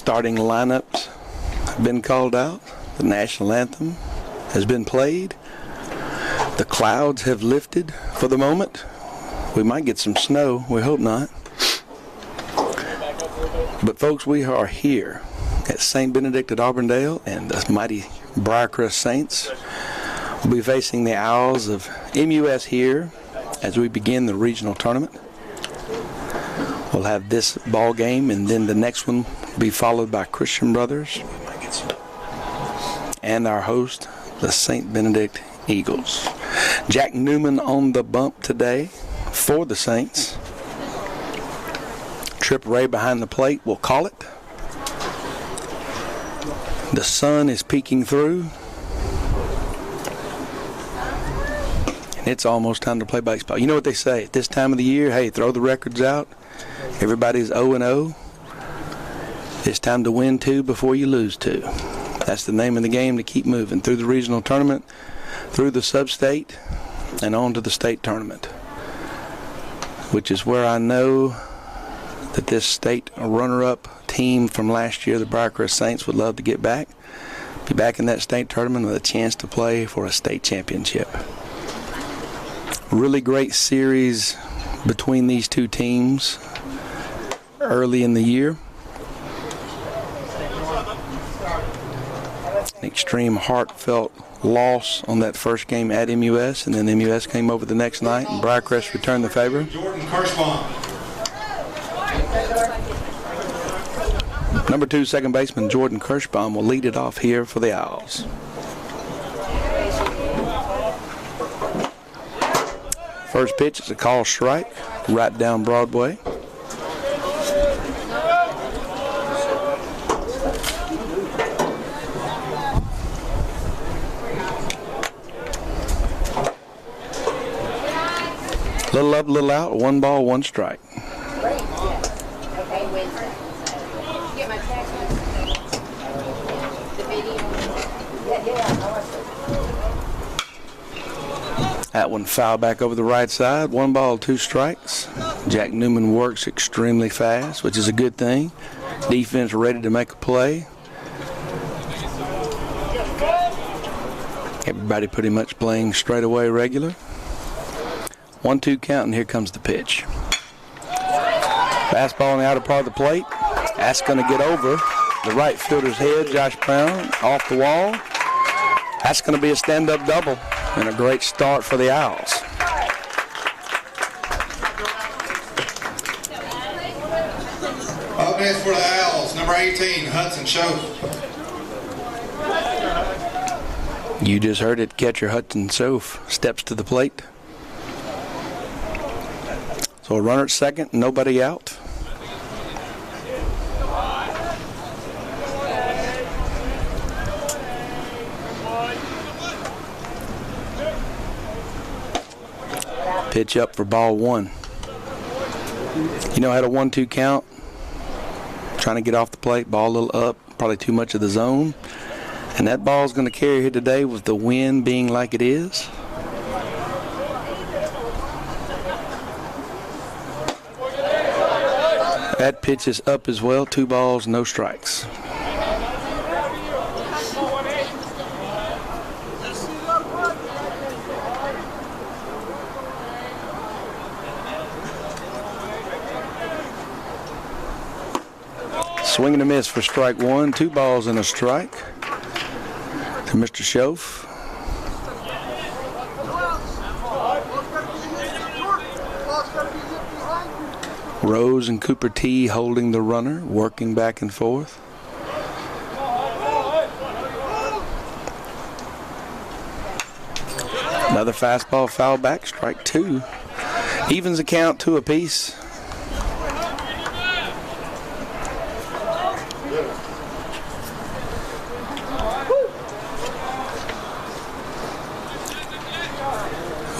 Starting lineups have been called out. The national anthem has been played. The clouds have lifted for the moment. We might get some snow. We hope not. But folks, we are here at St. Benedict at Auburndale, and the mighty Briarcrest Saints will be facing the Owls of MUS here as we begin the regional tournament. We'll have this ball game, and then the next one will be followed by Christian Brothers and our host, the St. Benedict Eagles. Jack Newman on the bump today for the Saints. Trip Ray behind the plate will call it. The sun is peeking through. And it's almost time to play baseball. You know what they say at this time of the year? Hey, throw the records out. Everybody's 0-0. It's time to win 2 before you lose 2. That's the name of the game, to keep moving through the regional tournament, through the sub-state, and on to the state tournament, which is where I know that this state runner-up team from last year, the Briarcrest Saints, would love to get back, be back in that state tournament with a chance to play for a state championship. Really great series between these two teams early in the year. An extreme heartfelt loss on that first game at MUS, and then MUS came over the next night, and Briarcrest returned the favor. Jordan Kirschbaum. Number 2 second baseman Jordan Kirschbaum will lead it off here for the Owls. First pitch is a call strike, right down Broadway. Little up, little out, 1 ball, 1 strike. That one foul back over the right side. 1 ball, 2 strikes. Jack Newman works extremely fast, which is a good thing. Defense ready to make a play. Everybody pretty much playing straight away regular. 1-2 count, and here comes the pitch. Fastball on the outer part of the plate. That's going to get over the right fielder's head, Josh Brown, off the wall. That's going to be a stand-up double, and a great start for the Owls. Up next for the Owls, number 18, Hudson Schoaf. You just heard it. Catcher Hudson Schoaf steps to the plate. So a runner at second, nobody out. Pitch up for ball 1. You know, had a 1-2 count. Trying to get off the plate, ball a little up, probably too much of the zone. And that ball's going to carry here today with the wind being like it is. That pitch is up as well. 2 balls, no strikes. Swing and a miss for strike 1. 2 balls and a strike to Mr. Schoaf. Rose and Cooper T holding the runner, working back and forth. Another fastball foul back, strike 2. Evens the count 2 apiece.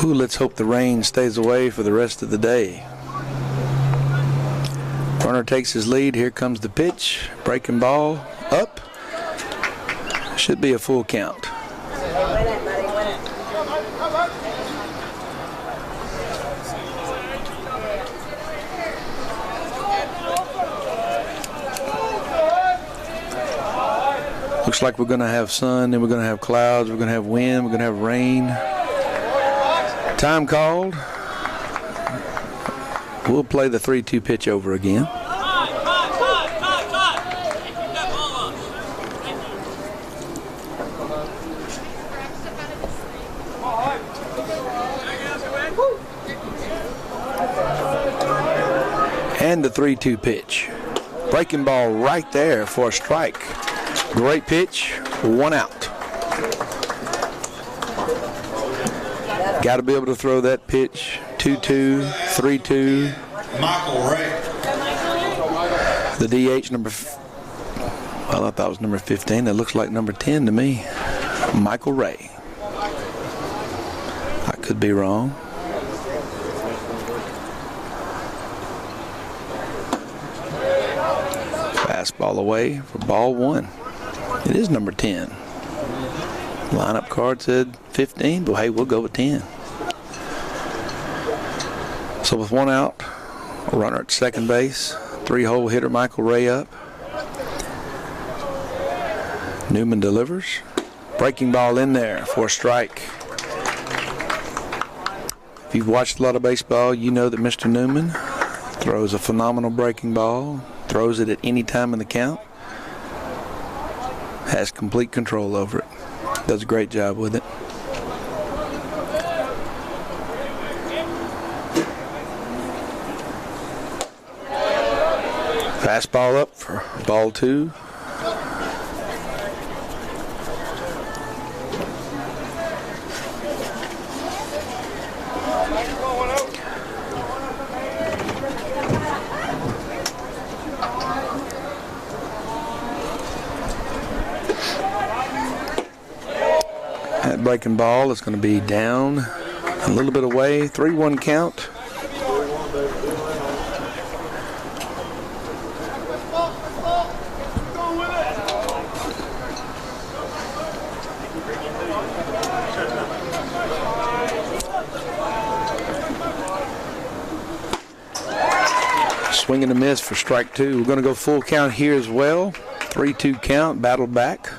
Ooh, let's hope the rain stays away for the rest of the day. Runner takes his lead. Here comes the pitch. Breaking ball up. Should be a full count. Looks like we're going to have sun, then we're going to have clouds, we're going to have wind, we're going to have rain. Time called. We'll play the 3-2 pitch over again. And the 3-2 pitch. Breaking ball right there for a strike. Great pitch, 1 out. Got to be able to throw that pitch. 2-2, 3-2. Michael Ray. The DH number, well, I thought it was number 15. That looks like number 10 to me. Michael Ray. I could be wrong. Fastball away for ball 1. It is number 10. Lineup card said 15, but hey, we'll go with 10. So with 1 out, a runner at second base, 3-hole hitter Michael Ray up. Newman delivers. Breaking ball in there for a strike. If you've watched a lot of baseball, you know that Mr. Newman throws a phenomenal breaking ball, throws it at any time in the count, has complete control over it, does a great job with it. Fastball up for ball 2. That breaking ball is going to be down a little bit away. 3-1 count. Swing and a miss for strike 2. We're going to go full count here as well. 3-2 count, battled back.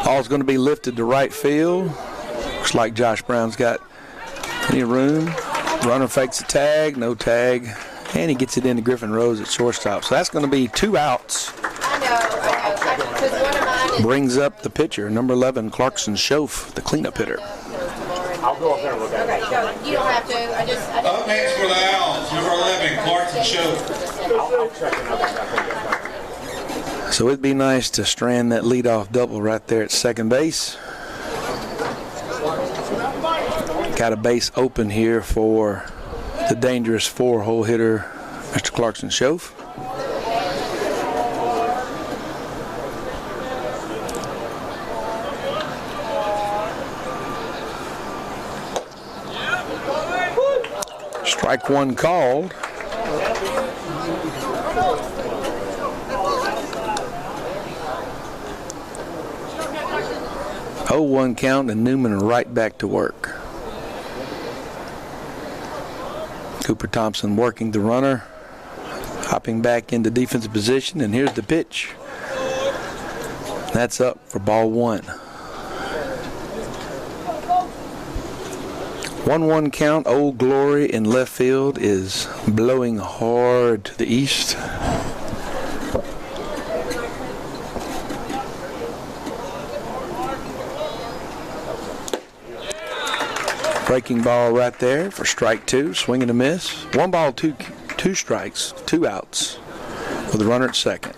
Ball's going to be lifted to right field. Looks like Josh Brown's got plenty of room. Runner fakes a tag, no tag, and he gets it into Griffin Rose at shortstop. So that's going to be 2 outs. Brings up the pitcher, number 11, Clarkson Schoaf, the cleanup hitter. I'll go up there and look at it. Okay, you don't have to. I just Up next for the Owls, number 11, Clarkson Schoaf. I'll check another. So it'd be nice to strand that leadoff double right there at second base. Got a base open here for the dangerous 4-hole hitter, Mr. Clarkson Schoaf. Strike 1 called. Oh, 1 count, and Newman right back to work. Cooper Thompson working the runner, hopping back into defensive position, and here's the pitch. That's up for ball 1. 1-1 count. Old Glory in left field is blowing hard to the east. Breaking ball right there for strike 2. Swing and a miss. 1 ball, 2 strikes, 2 outs with the runner at second.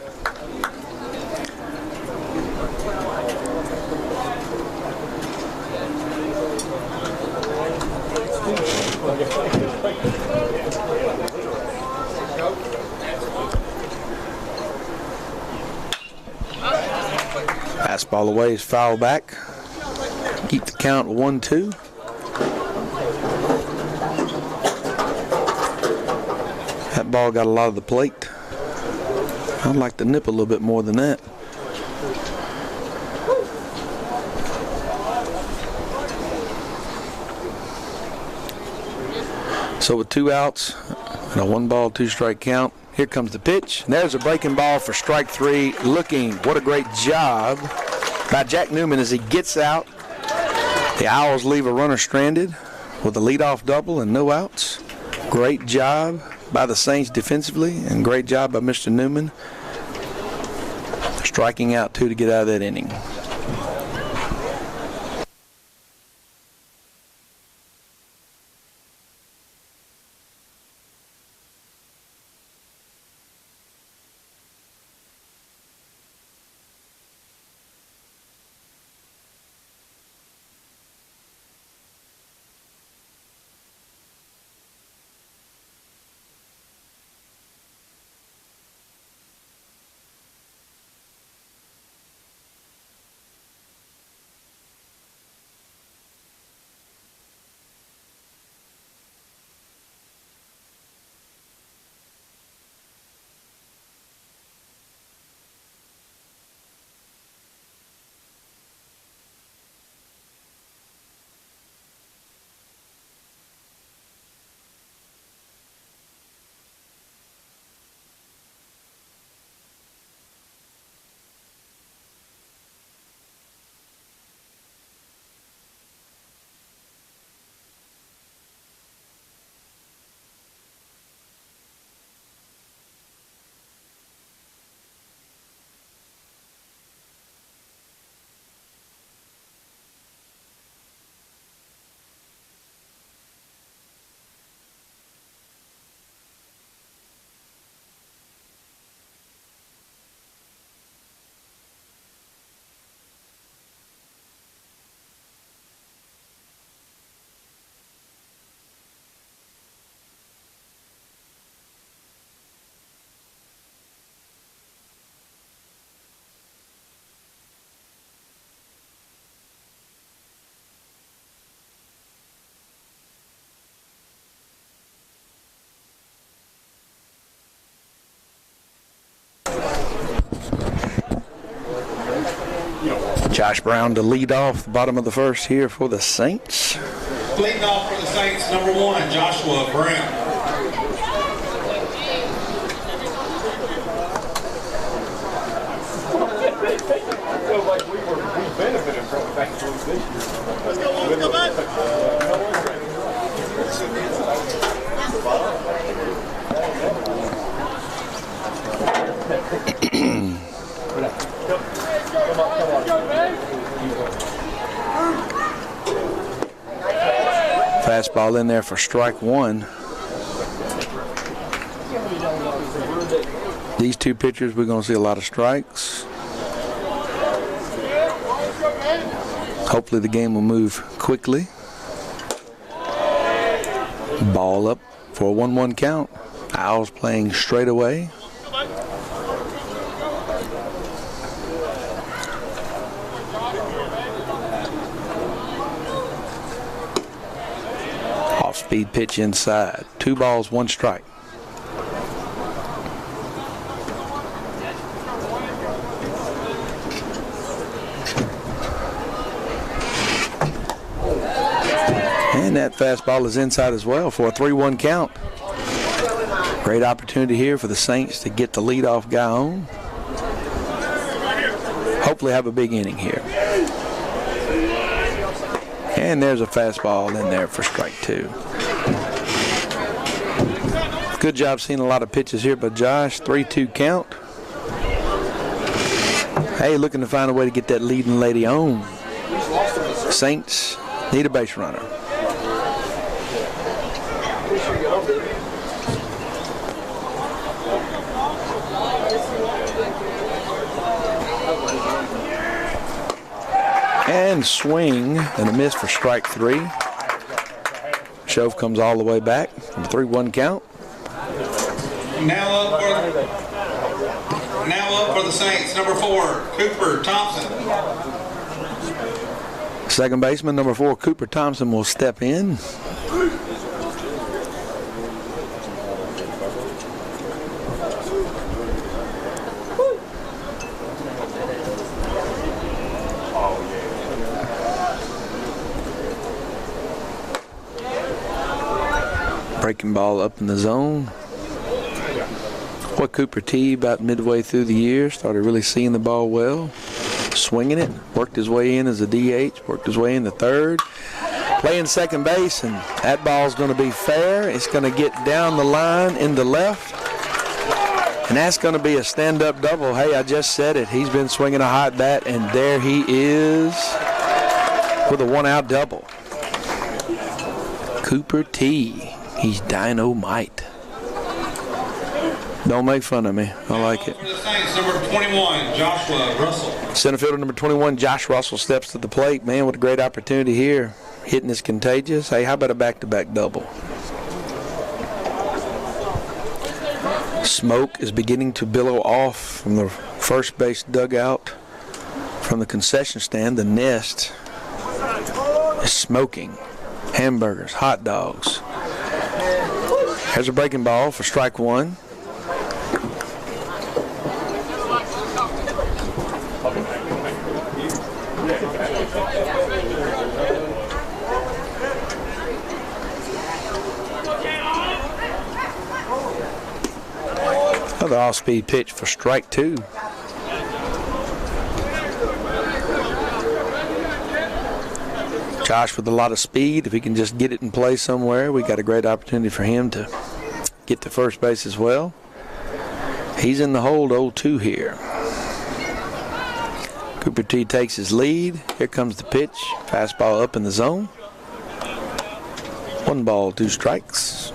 Fastball away is foul back. Keep the count 1-2. That ball got a lot of the plate. I'd like the nip a little bit more than that. So with 2 outs and a 1-ball, 2-strike count, here comes the pitch. And there's a breaking ball for strike 3. Looking, what a great job by Jack Newman as he gets out. The Owls leave a runner stranded with a leadoff double and no outs. Great job by the Saints defensively, and great job by Mr. Newman striking out 2 to get out of that inning. Josh Brown to lead off the bottom of the first here for the Saints. Leading off for the Saints, number 1, Joshua Brown. Feels like we benefited from the fact this year. Let's go back. Fastball in there for strike 1. These 2 pitchers, we're going to see a lot of strikes. Hopefully the game will move quickly. Ball up for a 1-1 count. Owls playing straight away. Off-speed pitch inside. 2 balls, 1 strike. And that fastball is inside as well for a 3-1 count. Great opportunity here for the Saints to get the leadoff guy on. Hopefully have a big inning here. And there's a fastball in there for strike 2. Good job seeing a lot of pitches here by Josh. 3-2 count. Hey, looking to find a way to get that leading lady on. Saints need a base runner. And swing and a miss for strike 3. Shove comes all the way back from a 3-1 count. Now up for the Saints, number 4, Cooper Thompson. Second baseman, number 4, Cooper Thompson, will step in. Breaking ball up in the zone. What Cooper T, about midway through the year, started really seeing the ball well, swinging it, worked his way in as a DH, worked his way into third, playing second base, and that ball's going to be fair. It's going to get down the line into left, and that's going to be a stand-up double. Hey, I just said it. He's been swinging a hot bat, and there he is with a one-out double. Cooper T, he's dynamite. Don't make fun of me. I like it. For the Saints, number 21, Joshua Russell. Center fielder number 21, Josh Russell, steps to the plate. Man, what a great opportunity here. Hitting is contagious. Hey, how about a back-to-back double? Smoke is beginning to billow off from the first base dugout. From the concession stand, the nest is smoking. Hamburgers, hot dogs. Here's a breaking ball for strike one. Another off-speed pitch for strike two. Josh with a lot of speed. If he can just get it in play somewhere, we got a great opportunity for him to get to first base as well. He's in the hold 0-2 here. Cooper T takes his lead. Here comes the pitch. Fastball up in the zone. 1 ball, 2 strikes.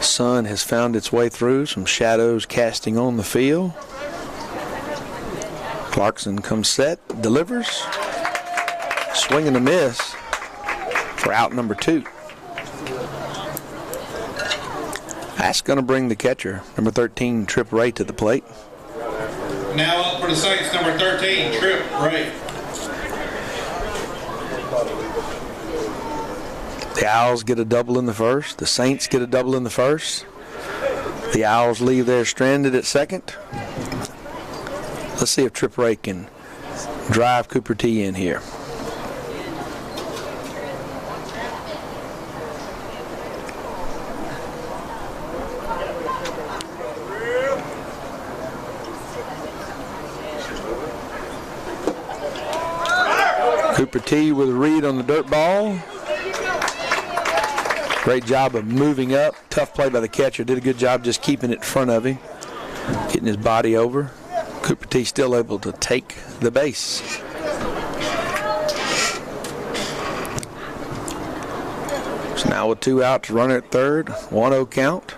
Sun has found its way through, some shadows casting on the field. Clarkson comes set, delivers, swing and a miss for out number 2. That's going to bring the catcher, number 13, Trip Ray, to the plate. Now up for the Saints, number 13, Trip Ray. The Owls get a double in the first. The Saints get a double in the first. The Owls leave there stranded at second. Let's see if Trip Ray can drive Cooper T in here. Cooper T with a read on the dirt ball. Great job of moving up. Tough play by the catcher. Did a good job just keeping it in front of him, getting his body over. Cooper T still able to take the base. So now with 2 outs, runner at third, 1-0 count.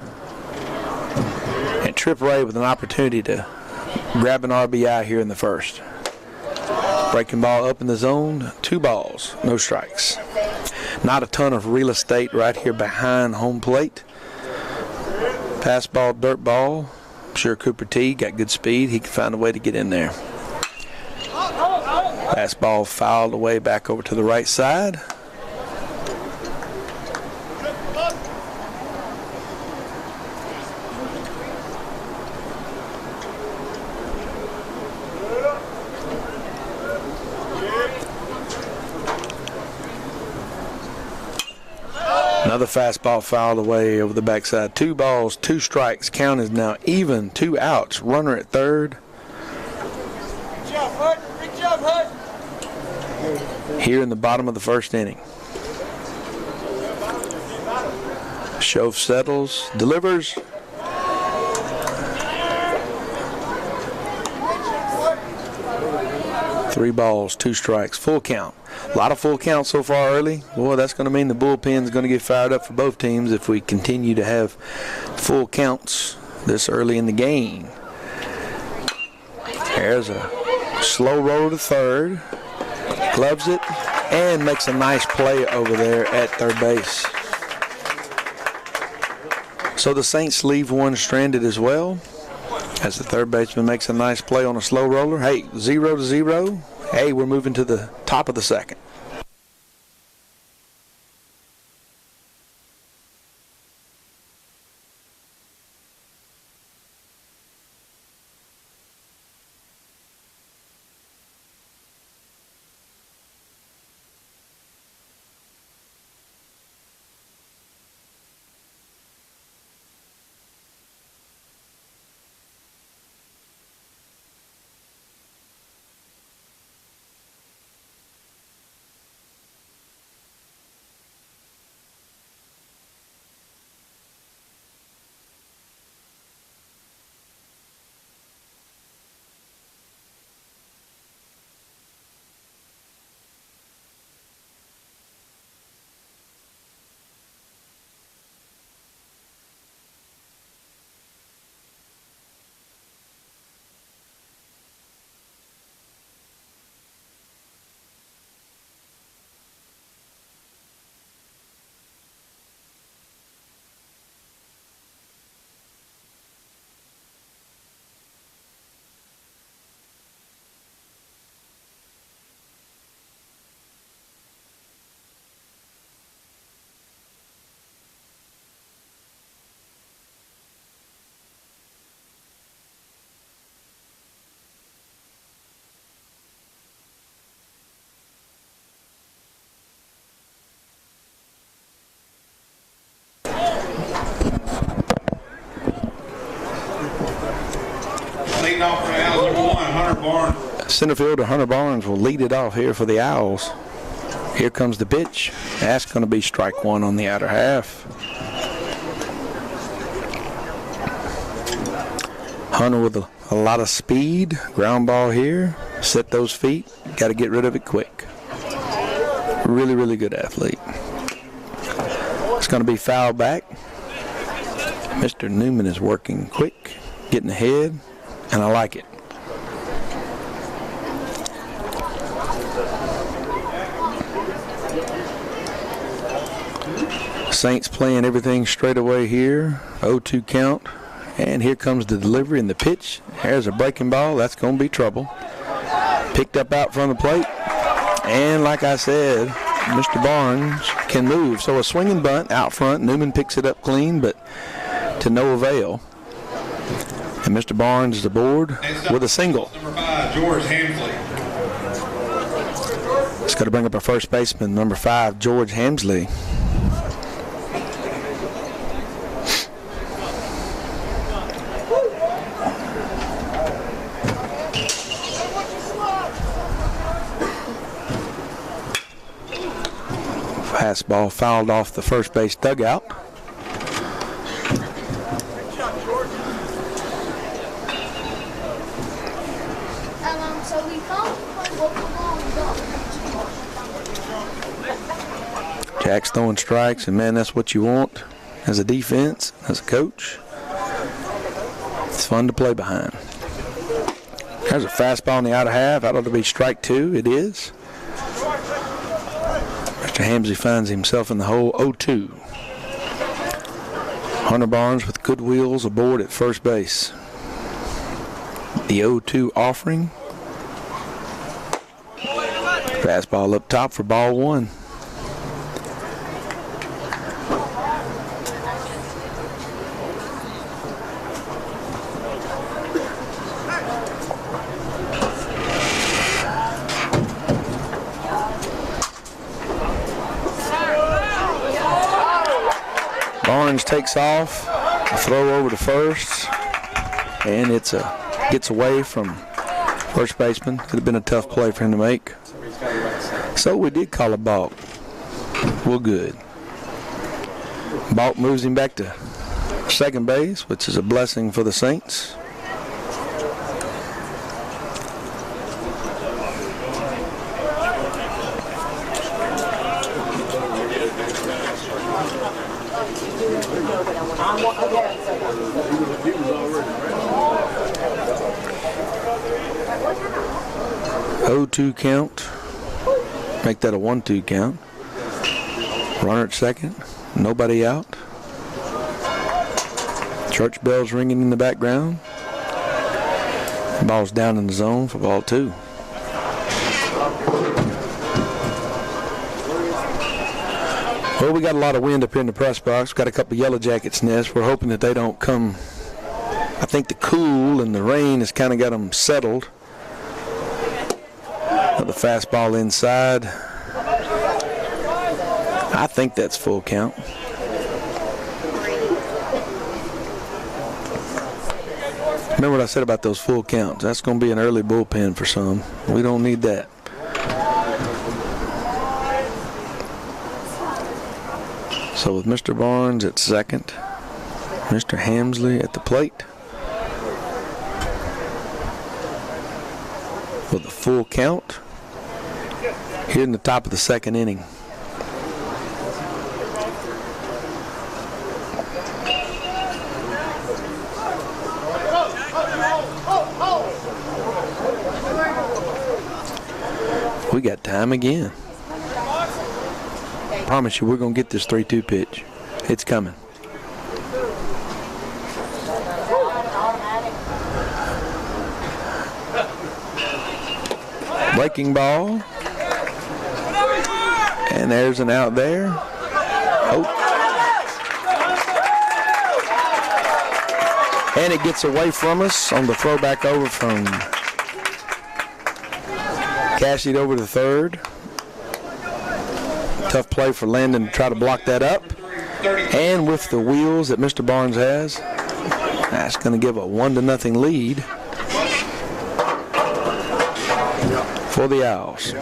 And Trip Ray with an opportunity to grab an RBI here in the first. Breaking ball up in the zone, 2 balls, no strikes. Not a ton of real estate right here behind home plate. Pass ball, dirt ball. I'm sure Cooper T got good speed. He can find a way to get in there. Pass ball fouled away back over to the right side. Another fastball fouled away over the backside. 2 balls, 2 strikes. Count is now even. 2 outs. Runner at third. Good job, Hut. Good job, Hut. Here in the bottom of the first inning. Shove settles, delivers. Three balls, 2 strikes. Full count. A lot of full counts so far early. Boy, that's going to mean the bullpen's going to get fired up for both teams if we continue to have full counts this early in the game. There's a slow roll to third. Gloves it and makes a nice play over there at third base. So the Saints leave one stranded as well, as the third baseman makes a nice play on a slow roller. Hey, 0-0. Hey, we're moving to the top of the second. Leading off for the Owls, number 1, Hunter Barnes. Center fielder Hunter Barnes will lead it off here for the Owls. Here comes the pitch. That's going to be strike one on the outer half. Hunter with a lot of speed. Ground ball here. Set those feet. Got to get rid of it quick. Really, really good athlete. It's going to be foul back. Mr. Newman is working quick, getting ahead, and I like it. Saints playing everything straight away here. 0-2 count. And here comes the delivery and the pitch. There's a breaking ball. That's going to be trouble. Picked up out front of the plate. And like I said, Mr. Barnes can move. So a swinging bunt out front. Newman picks it up clean, but to no avail. And Mr. Barnes is aboard with a single. Number 5, George Hamsley. It's going to bring up a first baseman, number 5, George Hamsley. Fastball fouled off the first base dugout. Jack's throwing strikes, and man, that's what you want as a defense, as a coach. It's fun to play behind. There's a fastball in the outer half. That ought to be strike 2. It is. Mr. Hamsley finds himself in the hole. 0-2. Hunter Barnes with good wheels aboard at first base. The 0-2 offering. Fastball up top for ball 1. Barnes takes off, a throw over to first, and gets away from first baseman. Could have been a tough play for him to make. So we did call a balk. Well, good. Balk moves him back to second base, which is a blessing for the Saints. Oh, 2 count. Make that a 1-2 count. Runner at second. Nobody out. Church bells ringing in the background. Ball's down in the zone for ball 2. Well, we got a lot of wind up here in the press box. Got a couple of Yellow Jackets nests. We're hoping that they don't come. I think the cool and the rain has kind of got them settled. The fastball inside. I think that's full count. Remember what I said about those full counts. That's going to be an early bullpen for some. We don't need that. So with Mr. Barnes at second, Mr. Hamsley at the plate. With a full count here in the top of the second inning. We got time again. I promise you we're going to get this 3-2 pitch. It's coming. Breaking ball. And there's an out there. Oh. And it gets away from us on the throwback over from Cassidy over to third. Tough play for Landon to try to block that up. And with the wheels that Mr. Barnes has, that's going to give a 1-0 lead for the Owls.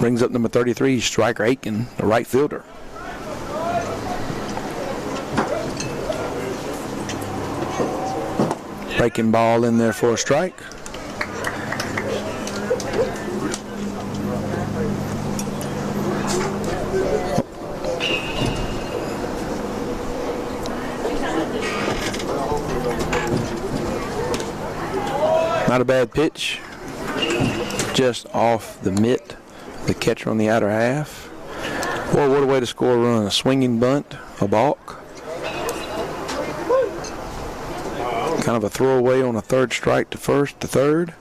Brings up number 33, Striker Aiken, the right fielder. Breaking ball in there for a strike. Not a bad pitch. Just off the mitt. The catcher on the outer half. Boy, what a way to score a run. A swinging bunt, a balk. Kind of a throwaway on a third strike to first to third.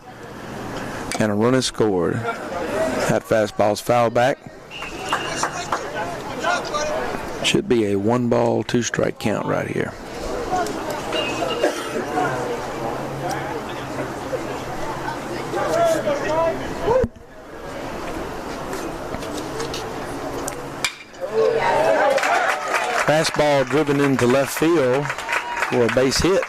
And a run is scored. That fastball's fouled back. Should be a 1-ball, 2-strike count right here. Fastball driven into left field for a base hit.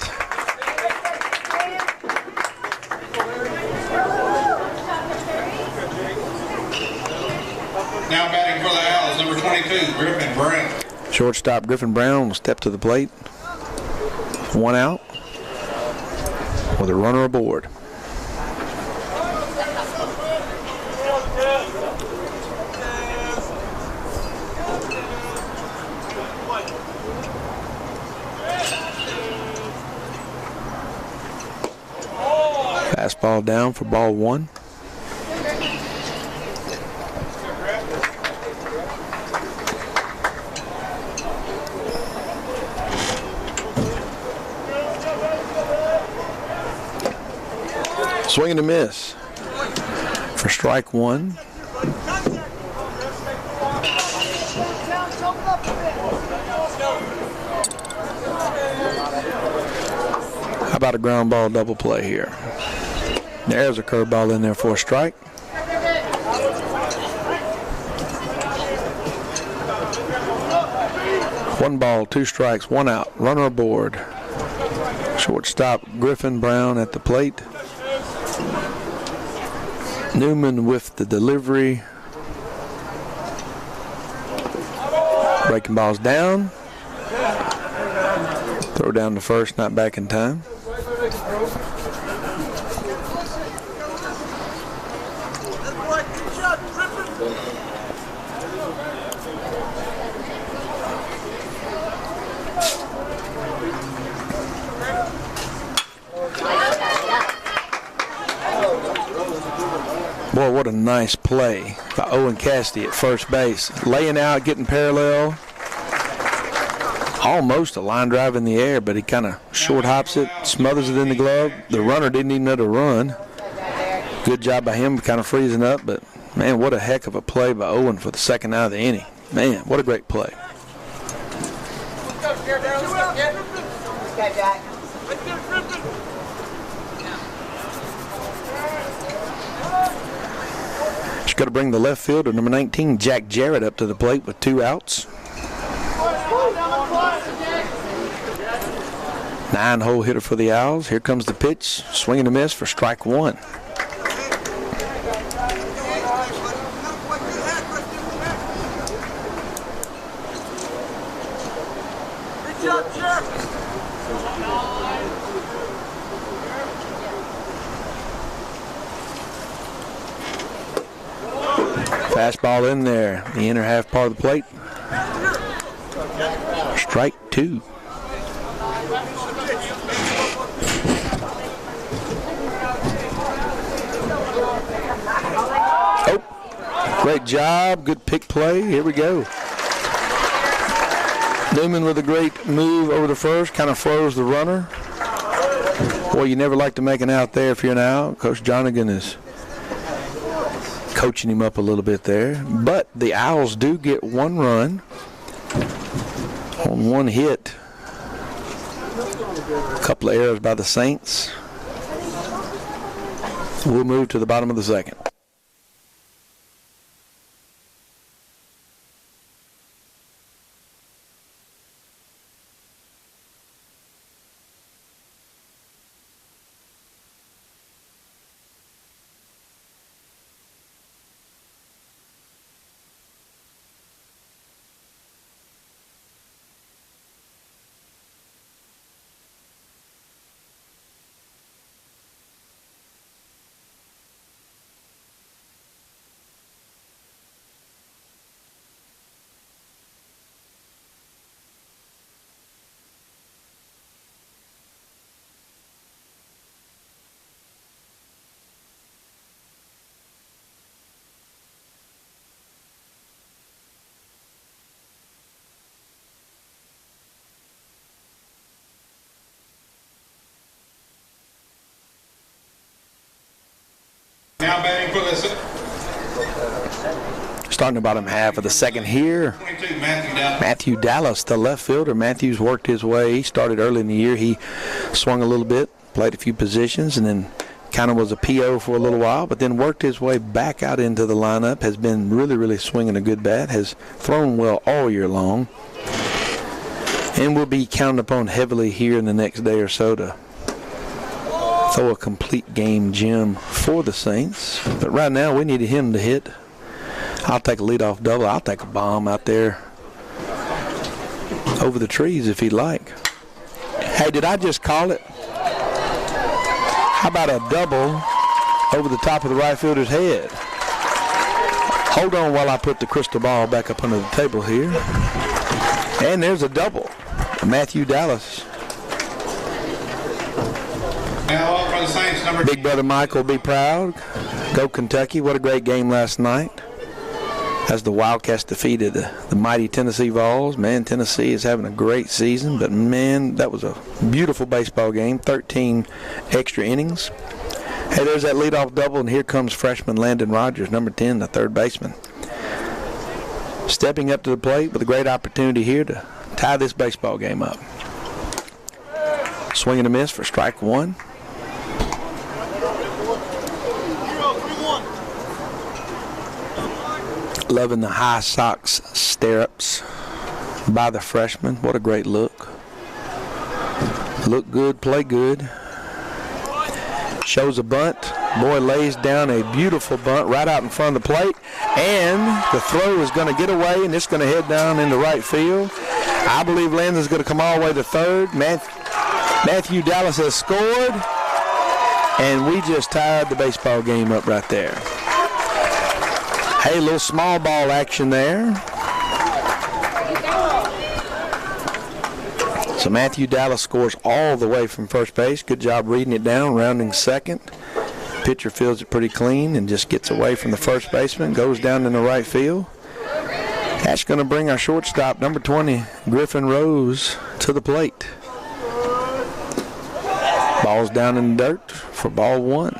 Now batting for the Owls, number 22, Griffin Brown. Shortstop Griffin Brown will step to the plate. 1 out with a runner aboard. Fastball down for ball 1. Swing and a miss for strike 1. How about a ground ball double play here? There's a curveball in there for a strike. One ball, 2 strikes, 1 out. Runner aboard. Shortstop Griffin Brown at the plate. Newman with the delivery. Breaking balls down. Throw down to first, not back in time. Boy, what a nice play by Owen Cassidy at first base. Laying out, getting parallel. Almost a line drive in the air, but he kind of short hops it, smothers it in the glove. The runner didn't even know to run. Good job by him kind of freezing up, but man, what a heck of a play by Owen for the second out of the inning. Man, what a great play. Just got to bring the left fielder, number 19, Jack Jarrett, up to the plate with 2 outs. 9-hole hitter for the Owls. Here comes the pitch. Swing and a miss for strike 1. Fastball in there, the inner half part of the plate. Strike 2. Oh, great job, good pick play. Here we go. Newman with a great move over the first, kind of froze the runner. Boy, you never like to make an out there if you're an out. Coach Jonigan is coaching him up a little bit there. But the Owls do get 1 run on 1 hit. A couple of errors by the Saints. We'll move to the bottom of the second. for this. Starting the bottom half of the second here. 22, Matthew Dallas. Matthew Dallas, the left fielder. Matthews worked his way. He started early in the year. He swung a little bit, played a few positions, and then kind of was a PO for a little while, but then worked his way back out into the lineup. Has been really, really swinging a good bat. Has thrown well all year long. And will be counted upon heavily here in the next day or so to throw a complete game gem for the Saints. But right now we needed him to hit. I'll take a leadoff double. I'll take a bomb out there over the trees if he'd like. Hey, did I just call it? How about a double over the top of the right fielder's head? Hold on while I put the crystal ball back up under the table here. And there's a double. Matthew Dallas. Now up for the Saints, number Big brother Mike will be proud. Go Kentucky. What a great game last night. As the Wildcats defeated the mighty Tennessee Vols. Man, Tennessee is having a great season, but man, that was a beautiful baseball game. 13 extra innings. Hey, there's that leadoff double, and here comes freshman Landon Rogers, number 10, the third baseman. Stepping up to the plate with a great opportunity here to tie this baseball game up. Swing and a miss for strike one. Loving the high socks stirrups by the freshman. What a great look. Look good, play good. Shows a bunt. Boy lays down a beautiful bunt right out in front of the plate. And the throw is going to get away, and it's going to head down into right field. I believe Landon's going to come all the way to third. Matthew Dallas has scored. And we just tied the baseball game up right there. Hey, a little small ball action there. So Matthew Dallas scores all the way from first base. Good job reading it down, rounding second. Pitcher fields it pretty clean and just gets away from the first baseman, goes down in the right field. That's going to bring our shortstop, number 20, Griffin Rose, to the plate. Ball's down in the dirt for ball one.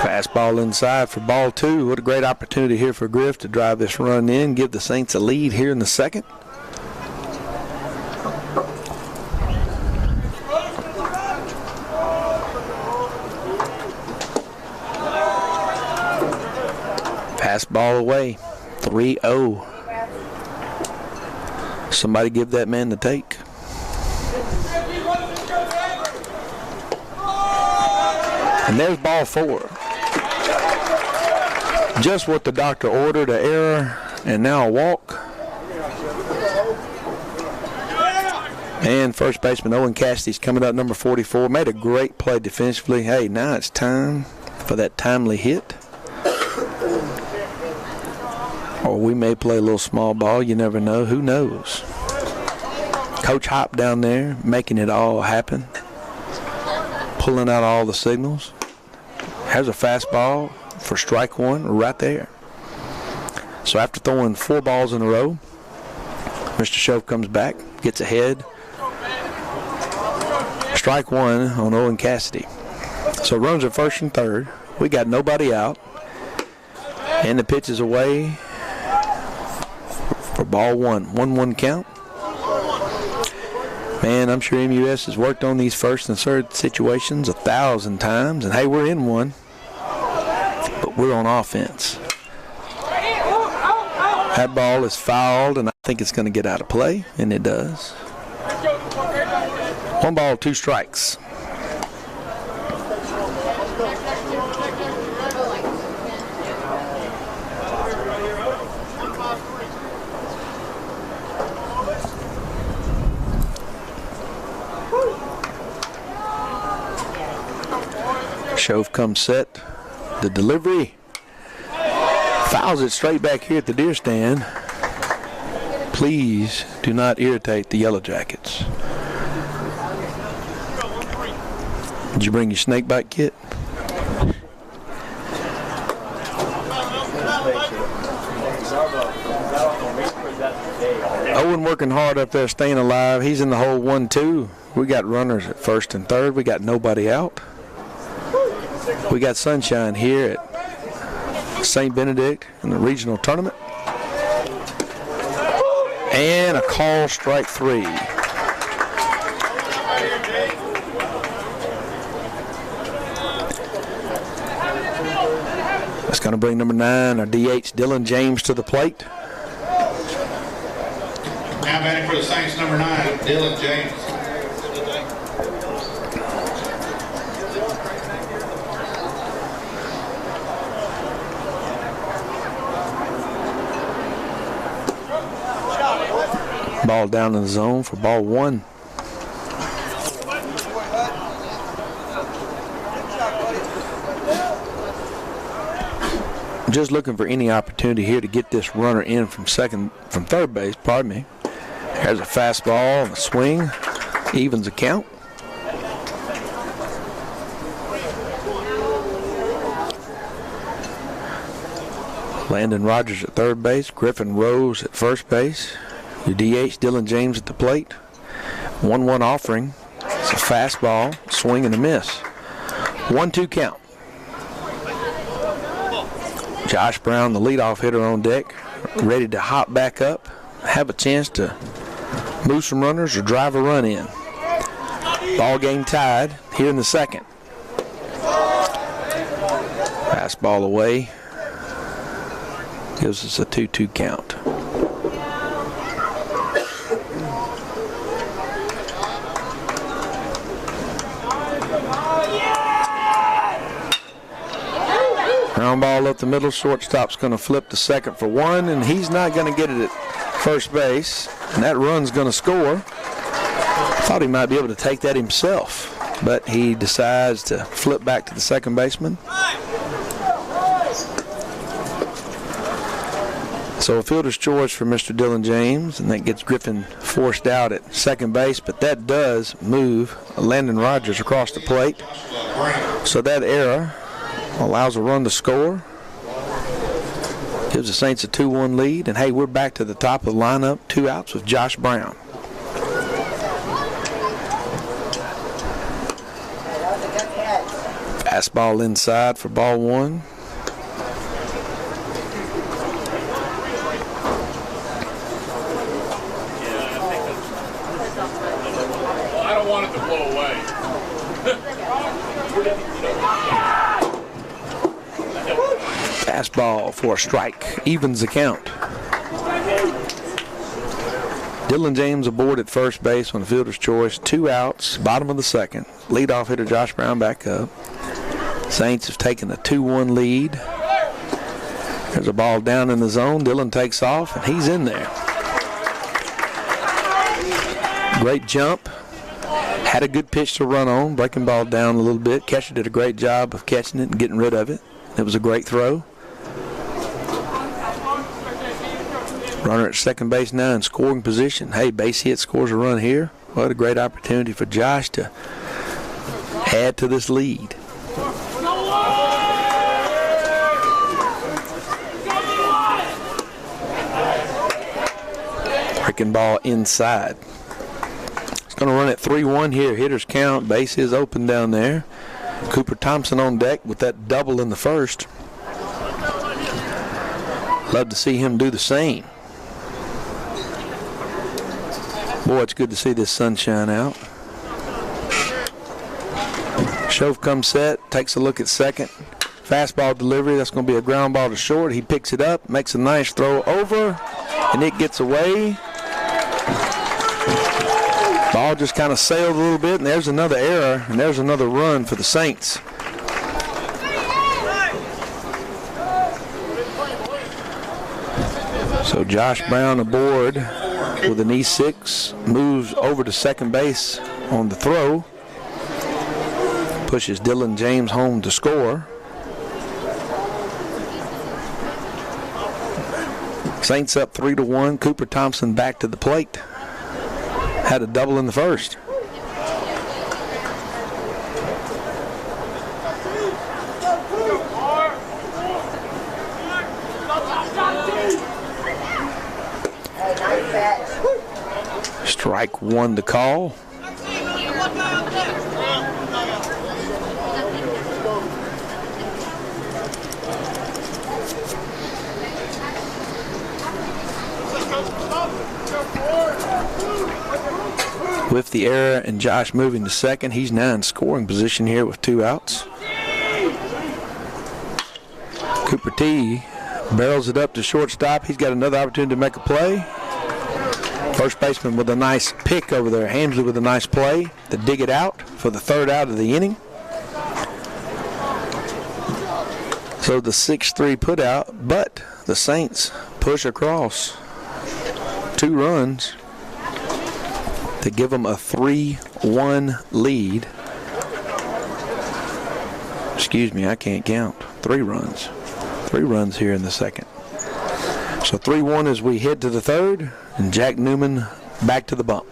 Fastball inside for ball two. What a great opportunity here for Griff to drive this run in, give the Saints a lead here in the second. Fastball away. 3-0. Somebody give that man the take. And there's ball four. Just what the doctor ordered, an error, and now a walk. And first baseman Owen Cassidy's coming up, number 44. Made a great play defensively. Hey, now it's time for that timely hit. Or we may play a little small ball. You never know. Who knows? Coach Hop down there making it all happen. Pulling out all the signals. Has a fastball for strike one right there. So after throwing 4 balls in a row, Mr. Shove comes back, gets ahead. Strike one on Owen Cassidy. So runs at first and third. We got nobody out. And the pitch is away for ball one. 1-1 count. Man, I'm sure MUS has worked on these first and third situations 1,000 times. And hey, we're in one. But we're on offense. That ball is fouled, and I think it's going to get out of play. And it does. 1 ball, 2 strikes. Shove comes set. The delivery. Fouls it straight back here at the deer stand. Please do not irritate the Yellow Jackets. Did you bring your snake bite kit? Owen working hard up there, staying alive. He's in the hole 1-2. We got runners at first and third. We got nobody out. We got sunshine here at St. Benedict in the regional tournament. And a call, strike 3. That's going to bring number 9, our DH, Dylan James, to the plate. Now batting for the Saints, number 9, Dylan James. Ball down in the zone for ball 1. Just looking for any opportunity here to get this runner in from third base, pardon me. There's a fastball and a swing, evens the count. Landon Rogers at third base, Griffin Rose at first base. Your DH, Dylan James at the plate. 1-1 offering. It's a fastball, swing and a miss. 1-2 count. Josh Brown, the leadoff hitter, on deck, ready to hop back up, have a chance to move some runners or drive a run in. Ball game tied here in the second. Fastball away. Gives us a 2-2 count. Ground ball up the middle. Shortstop's going to flip to second for 1, and he's not going to get it at first base. And that run's going to score. Thought he might be able to take that himself, but he decides to flip back to the second baseman. So a fielder's choice for Mr. Dylan James, and that gets Griffin forced out at second base, but that does move Landon Rogers across the plate. So that error allows a run to score. Gives the Saints a 2-1 lead, and hey, we're back to the top of the lineup, 2 outs with Josh Brown. Fastball inside for ball 1. I don't want it to blow away. Fastball for a strike, evens the count. Dylan James aboard at first base on the fielder's choice. 2 outs, bottom of the second. Leadoff hitter Josh Brown back up. Saints have taken a 2-1 lead. There's a ball down in the zone. Dylan takes off, and he's in there. Great jump. Had a good pitch to run on, breaking ball down a little bit. Catcher did a great job of catching it and getting rid of it. It was a great throw. Runner at second base now in scoring position. Hey, base hit scores a run here. What a great opportunity for Josh to add to this lead. Breaking ball inside. It's going to run at 3-1 here. Hitters count. Base is open down there. Cooper Thompson on deck with that double in the first. Love to see him do the same. Boy, it's good to see this sunshine out. Shove comes set, takes a look at second. Fastball delivery, that's going to be a ground ball to short. He picks it up, makes a nice throw over, and it gets away. Ball just kind of sailed a little bit, and there's another error, and there's another run for the Saints. So Josh Brown aboard with an E6, moves over to second base on the throw, pushes Dylan James home to score. Saints up 3-1. Cooper Thompson back to the plate. Had a double in the first. Strike one to call. With the error and Josh moving to second, he's now in scoring position here with 2 outs. Cooper T barrels it up to shortstop. He's got another opportunity to make a play. First baseman with a nice pick over there. Hamsley with a nice play to dig it out for the 3rd out of the inning. So the 6-3 put out, but the Saints push across 2 runs to give them a 3-1 lead. Excuse me, I can't count. 3 runs. 3 runs here in the second. So 3-1 as we head to the 3rd, and Jack Newman back to the bump.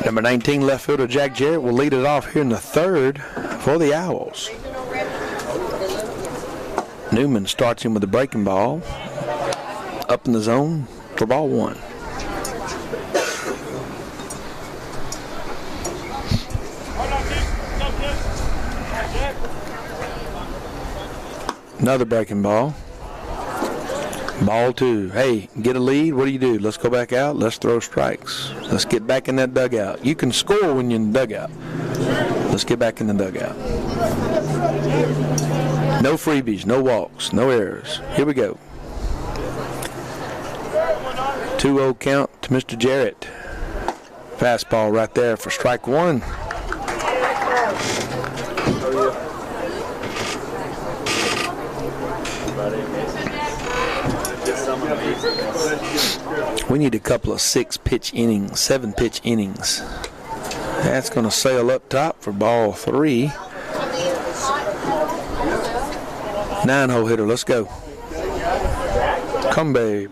Number 19, left fielder Jack Jarrett will lead it off here in the 3rd for the Owls. Newman starts him with a breaking ball. Up in the zone for ball 1. Another breaking ball. Ball 2. Hey, get a lead. What do? Let's go back out. Let's throw strikes. Let's get back in that dugout. You can score when you're in the dugout. Let's get back in the dugout. No freebies, no walks, no errors. Here we go. 2-0 count to Mr. Jarrett. Fastball right there for strike 1. We need a couple of 6-pitch innings, 7-pitch innings. That's going to sail up top for ball 3. 9-hole hitter, let's go. Come, babe.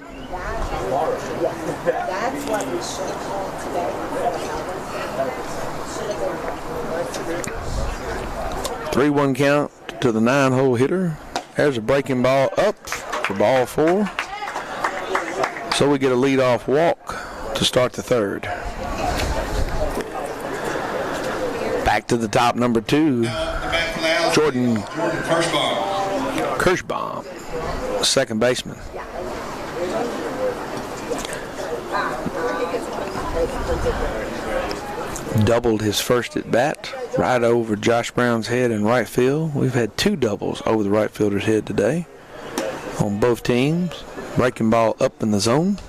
Three 3-1 count to the 9-hole hitter. There's a breaking ball up for ball 4. So we get a leadoff walk to start the 3rd. Back to the top, number 2, Jordan Kirschbaum, second baseman. Doubled his first at bat right over Josh Brown's head in right field. We've had 2 doubles over the right fielder's head today on both teams. Breaking ball up in the zone.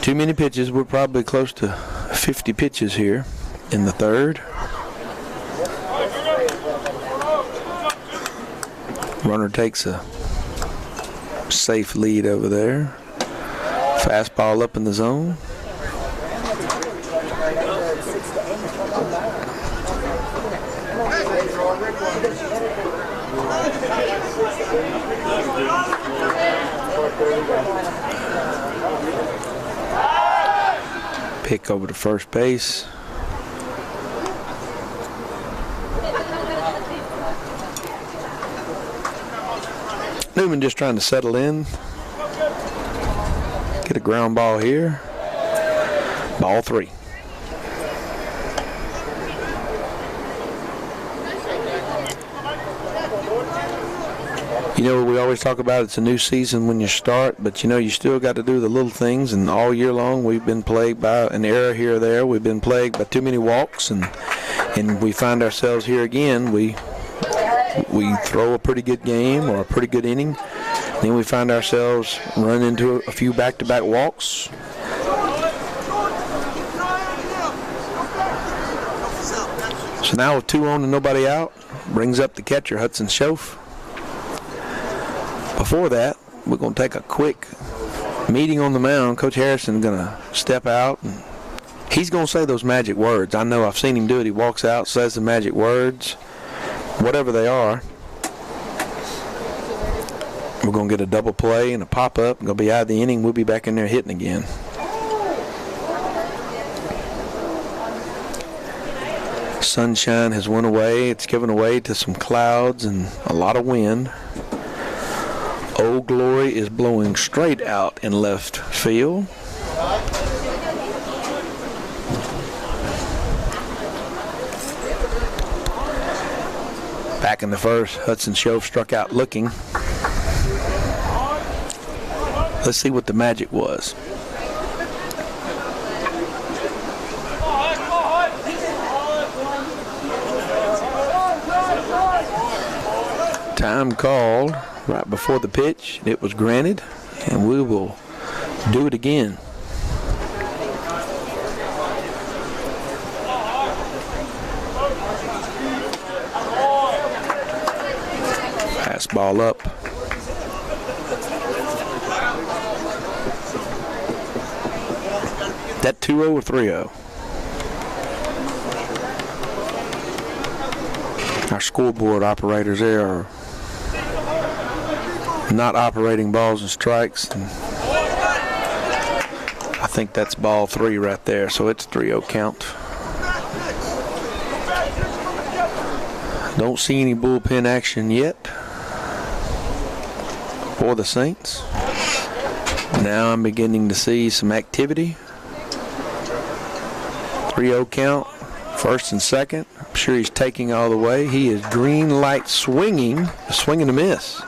Too many pitches. We're probably close to 50 pitches here in the 3rd. Runner takes a safe lead over there. Fastball up in the zone. Pick over to first base. Newman just trying to settle in. Get a ground ball here. Ball 3. You know, we always talk about it's a new season when you start, but you know, you still got to do the little things, and all year long we've been plagued by an error here or there. We've been plagued by too many walks, and we find ourselves here again. We throw a pretty good game or a pretty good inning, then we find ourselves running into a few back-to-back walks. So now with 2 on and nobody out, brings up the catcher, Hudson Schoaf. Before that, we're going to take a quick meeting on the mound. Coach Harrison is going to step out, and he's going to say those magic words. I know I've seen him do it. He walks out, says the magic words, whatever they are. We're going to get a double play and a pop-up. Going to be out of the inning. We'll be back in there hitting again. Sunshine has went away. It's given away to some clouds and a lot of wind. Old Glory is blowing straight out in left field. Back in the first, Hudson Schoaf struck out looking. Let's see what the magic was. Time called right before the pitch. It was granted, and we will do it again. Fastball up. That 2-0 or 3-0? Our scoreboard operators there are not operating balls and strikes. And I think that's ball 3 right there, so it's 3-0 count. Don't see any bullpen action yet for the Saints. Now I'm beginning to see some activity. 3-0 count, first and second. I'm sure he's taking all the way. He is green light swinging, a swing and a miss.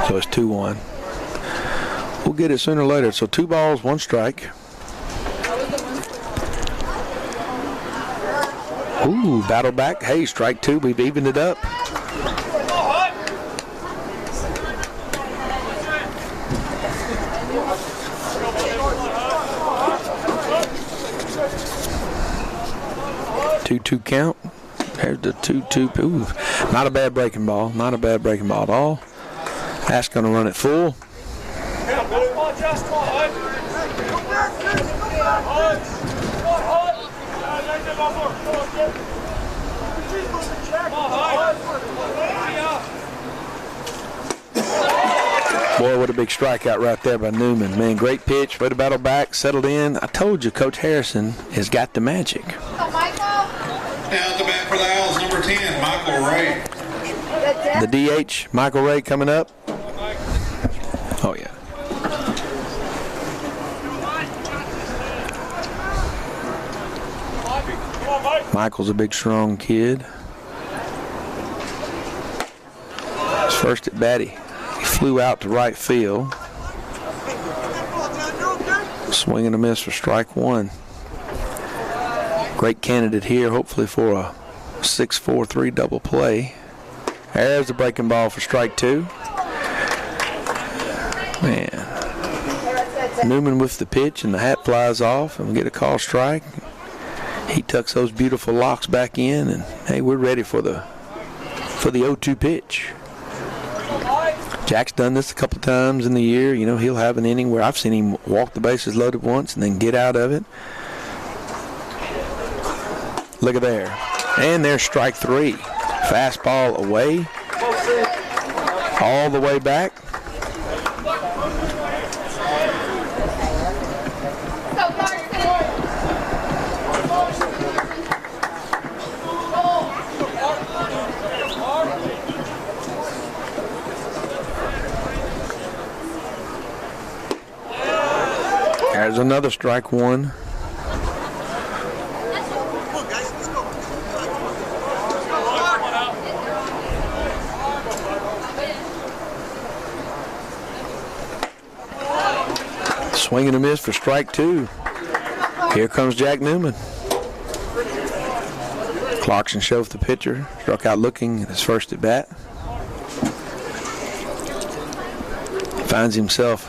So it's 2-1. We'll get it sooner or later. So 2 balls, 1 strike. Ooh, battle back. Hey, strike 2. We've evened it up. Two count. There's the 2-2. Ooh, not a bad breaking ball. Not a bad breaking ball at all. That's going to run it full. Boy, what a big strikeout right there by Newman. Man, great pitch. Way to battle back, settled in. I told you, Coach Harrison has got the magic. Now at the bat for the Owls, number 10, Michael Ray. The DH, Michael Ray, coming up. Oh, yeah. Michael's a big, strong kid. His first at bat, he flew out to right field. Swing and a miss for strike 1. Great candidate here, hopefully for a 6-4-3 double play. There's the breaking ball for strike 2. Man. Newman with the pitch, and the hat flies off, and we get a call strike. He tucks those beautiful locks back in, and hey, we're ready for the 0-2 pitch. Jack's done this a couple times in the year. You know, he'll have an inning where I've seen him walk the bases loaded once and then get out of it. Look at there. And there's strike 3. Fastball away. All the way back. There's another strike one. Swing and a miss for strike two. Here comes Jack Newman. Clarkson shoved the pitcher, struck out looking at his first at bat. Finds himself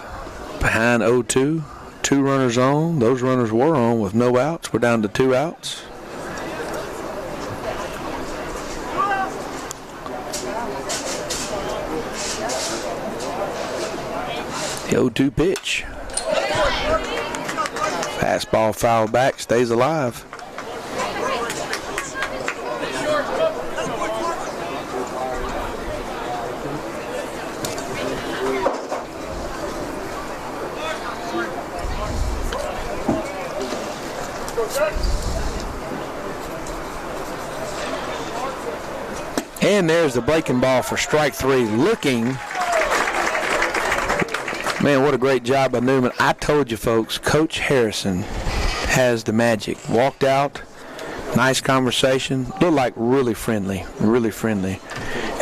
behind 0-2. 2 runners on. Those runners were on with no outs. We're down to 2 outs. The 0-2 pitch. Fastball foul back, stays alive. And there's the breaking ball for strike 3. Looking. Man, what a great job by Newman. I told you, folks, Coach Harrison has the magic. Walked out, nice conversation, looked like really friendly, really friendly.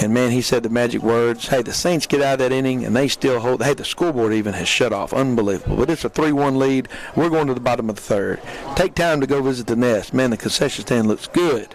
And, man, he said the magic words. Hey, the Saints get out of that inning, and they still hold. Hey, the scoreboard even has shut off. Unbelievable. But it's a 3-1 lead. We're going to the bottom of the third. Take time to go visit the nest. Man, the concession stand looks good.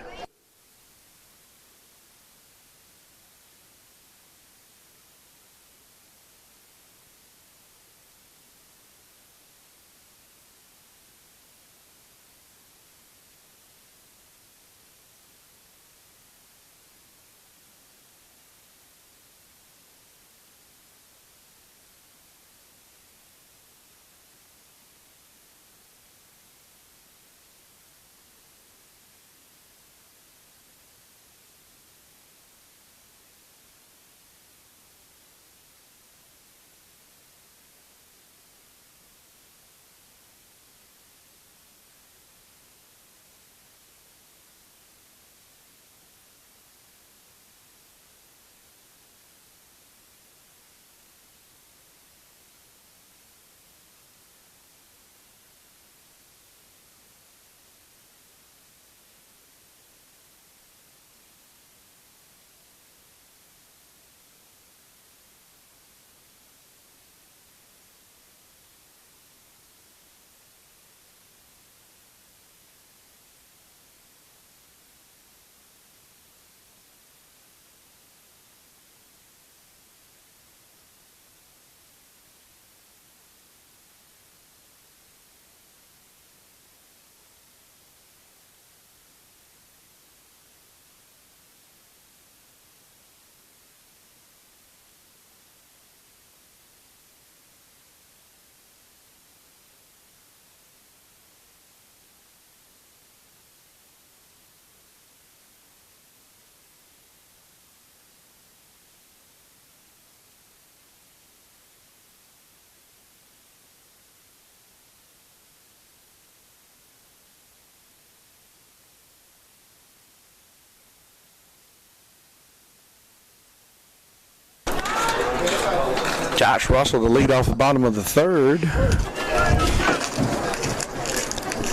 Josh Russell, the lead off the bottom of the third.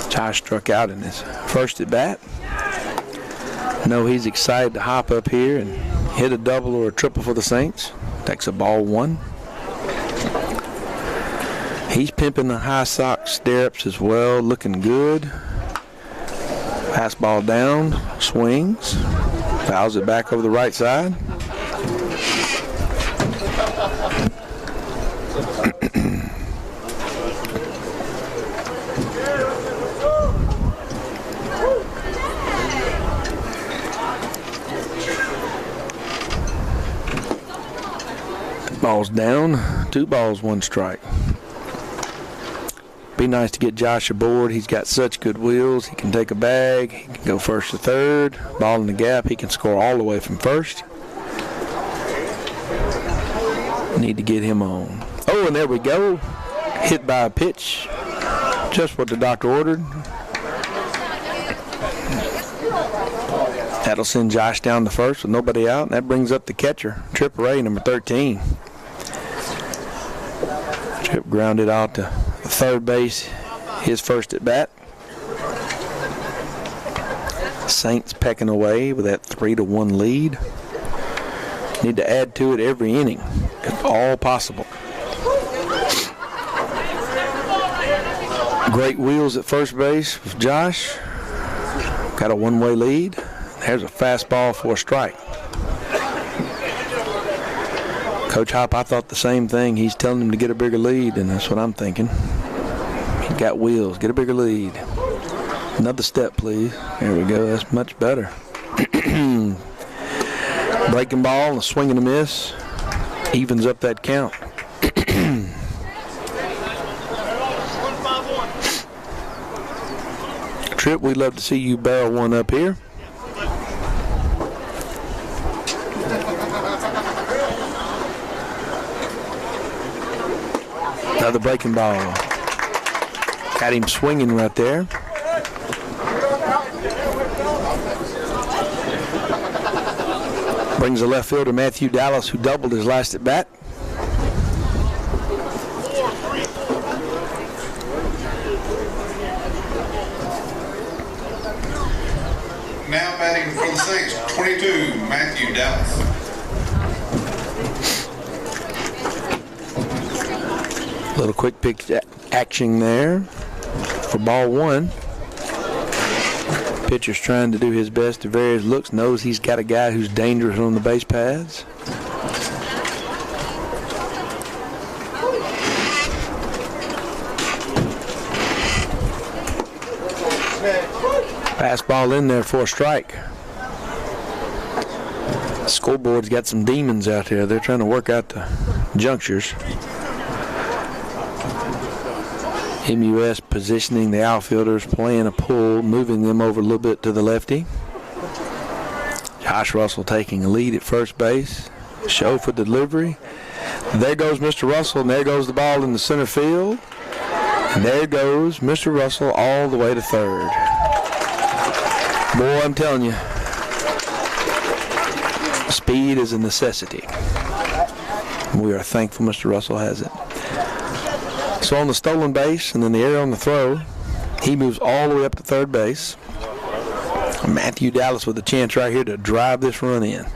Josh struck out in his first at bat. No, he's excited to hop up here and hit a double or a triple for the Saints. Takes a ball 1. He's pimping the high sock stirrups as well, looking good. Fastball down, swings, fouls it back over the right side. Ball's down, 2 balls, 1 strike. Be nice to get Josh aboard. He's got such good wheels. He can take a bag. He can go first to third. Ball in the gap. He can score all the way from first. Need to get him on. Oh, and there we go. Hit by a pitch. Just what the doctor ordered. That'll send Josh down to first with nobody out. And that brings up the catcher, Trip Ray, number 13. Trip grounded out to Third base, his first at bat. Saints pecking away with that 3-1 lead. Need to add to it every inning, if all possible. Great wheels at first base with Josh. Got a one-way lead. There's a fastball for a strike. Coach Hop, I thought the same thing. He's telling him to get a bigger lead, and that's what I'm thinking. He got wheels. Get a bigger lead. Another step, please. There we go. That's much better. Breaking ball and a swing and a miss. Evens up that count. Trip, we'd love to see you barrel one up here. Another breaking ball. Got him swinging right there. Brings the left fielder Matthew Dallas, who doubled his last at bat. Now batting for the Saints, 22, Matthew Dallas. Little quick pitch action there for ball one. Pitcher's trying to do his best to vary his looks, knows he's got a guy who's dangerous on the base paths. Fastball in there for a strike. Scoreboard's got some demons out there. They're trying to work out the junctures. MUS positioning the outfielders, playing a pull, moving them over a little bit to the lefty. Josh Russell taking a lead at first base. Show for delivery. There goes Mr. Russell, and there goes the ball in the center field. And there goes Mr. Russell all the way to third. Boy, I'm telling you, speed is a necessity. We are thankful Mr. Russell has it. So on the stolen base and then the error on the throw, he moves all the way up to third base. Matthew Dallas with a chance right here to drive this run in.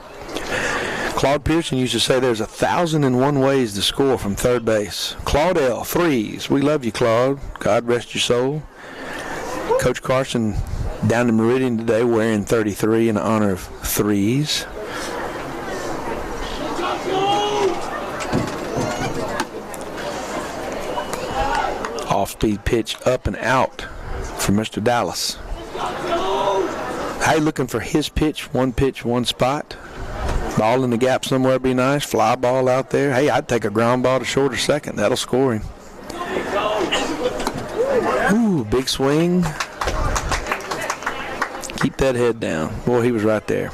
Claude Pearson used to say there's 1,001 ways to score from third base. Claudel, threes. We love you, Claude. God rest your soul. Coach Carson down in Meridian today wearing 33 in honor of threes. Off-speed pitch up and out for Mr. Dallas. Hey, looking for his pitch, one spot. Ball in the gap somewhere would be nice. Fly ball out there. Hey, I'd take a ground ball to short or second. That'll score him. Ooh, big swing. Keep that head down. Boy, he was right there.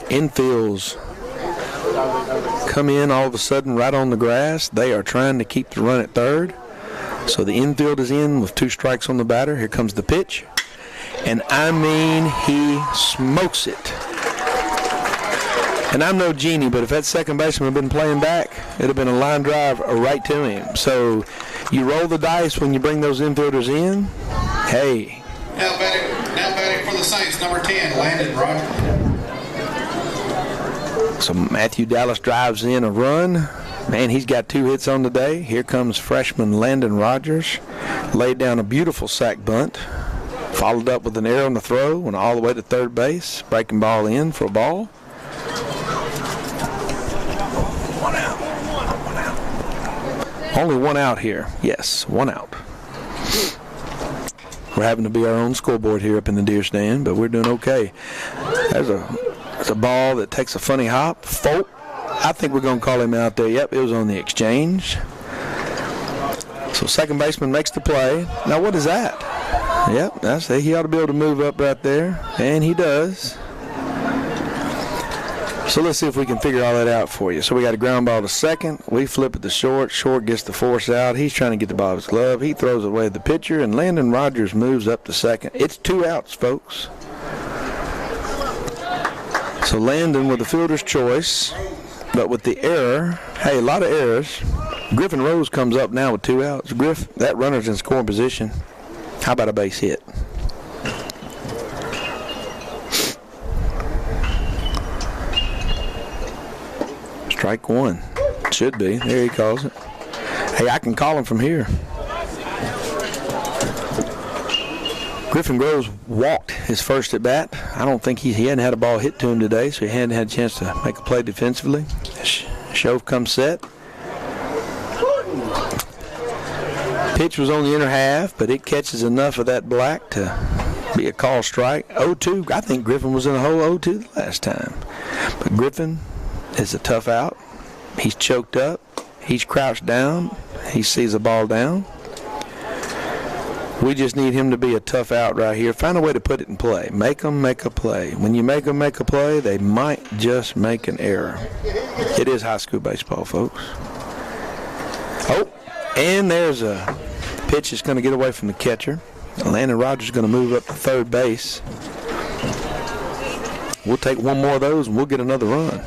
Infields come in all of a sudden right on the grass. They are trying to keep the run at third. So the infield is in with 2 strikes on the batter. Here comes the pitch. And I mean, he smokes it. And I'm no genie, but if that second baseman had been playing back, it would have been a line drive right to him. So you roll the dice when you bring those infielders in. Hey. Now batting for the Saints, number 10, Landon Rogers. So Matthew Dallas drives in a run. Man, he's got 2 hits on the day. Here comes freshman Landon Rogers. Laid down a beautiful sack bunt. Followed up with an error on the throw. Went all the way to third base. Breaking ball in for a ball. 1 out. 1 out. Only 1 out here. Yes, 1 out. We're having to be our own scoreboard here up in the deer stand, but we're doing okay. There's a ball that takes a funny hop. Folk. I think we're going to call him out there. Yep, it was on the exchange. So second baseman makes the play. Now what is that? Yep, he ought to be able to move up right there, and he does. So let's see if we can figure all that out for you. So we got a ground ball to second. We flip it to short. Short gets the force out. He's trying to get the ball of his glove. He throws away the pitcher, and Landon Rogers moves up to second. It's 2 outs, folks. So Landon with the fielder's choice. But with the error, hey, a lot of errors. Griffin Rose comes up now with 2 outs. Griff, that runner's in scoring position. How about a base hit? Strike 1. Should be. There he calls it. Hey, I can call him from here. Griffin Groves walked his first at bat. I don't think he hadn't had a ball hit to him today, so he hadn't had a chance to make a play defensively. Shove comes set. Pitch was on the inner half, but it catches enough of that black to be a call strike. 0-2. I think Griffin was in a hole 0-2 the last time. But Griffin is a tough out. He's choked up. He's crouched down. He sees the ball down. We just need him to be a tough out right here. Find a way to put it in play. Make them make a play. When you make them make a play, they might just make an error. It is high school baseball, folks. Oh, and there's a pitch that's going to get away from the catcher. Landon Rogers is going to move up to third base. We'll take one more of those and we'll get another run.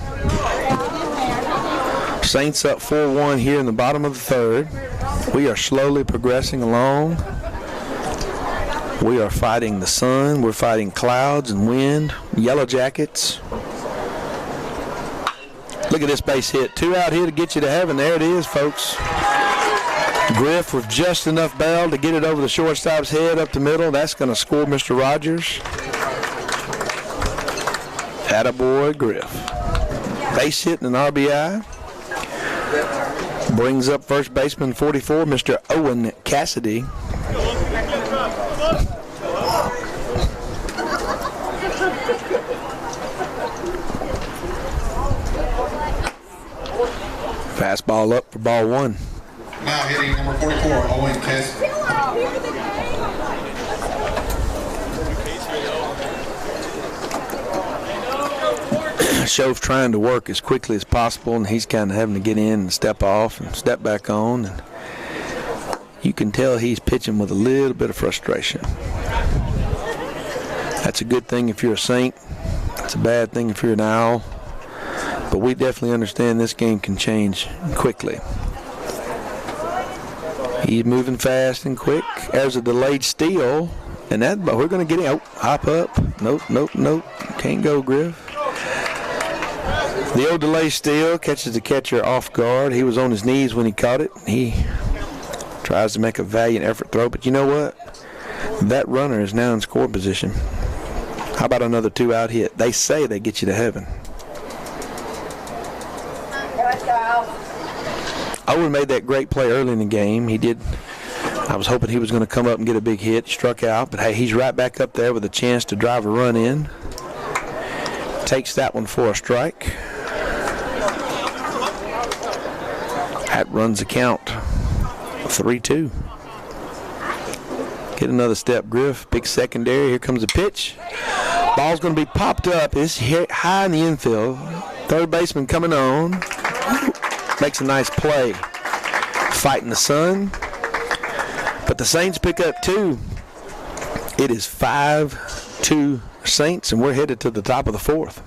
Saints up 4-1 here in the bottom of the third. We are slowly progressing along. We are fighting the sun. We're fighting clouds and wind. Yellow Jackets. Look at this base hit. 2 out here to get you to heaven. There it is, folks. Griff with just enough barrel to get it over the shortstop's head up the middle. That's going to score Mr. Rogers. Attaboy, Griff. Base hit and an RBI. Brings up first baseman 44, Mr. Owen Cassidy. Fastball up for ball 1. Now hitting number 44, Owen Cassidy. Shove trying to work as quickly as possible, and he's kind of having to get in and step off and step back on. And you can tell he's pitching with a little bit of frustration. That's a good thing if you're a Saint. It's a bad thing if you're an Owl. But we definitely understand this game can change quickly. He's moving fast and quick. There's a delayed steal, and that we're going to get him. Oh, hop up. Nope. Can't go, Griff. The old delay steal catches the catcher off guard. He was on his knees when he caught it. He tries to make a valiant effort throw, but you know what? That runner is now in score position. How about another 2-out hit? They say they get you to heaven. Owen made that great play early in the game. He did. I was hoping he was going to come up and get a big hit. Struck out, but hey, he's right back up there with a chance to drive a run in. Takes that one for a strike. That runs the count. 3-2. Get another step, Griff. Big secondary. Here comes the pitch. Ball's going to be popped up. It's high in the infield. Third baseman coming on. Makes a nice play. Fighting the sun. But the Saints pick up 2. It is 5-2 Saints, and we're headed to the top of the 4th.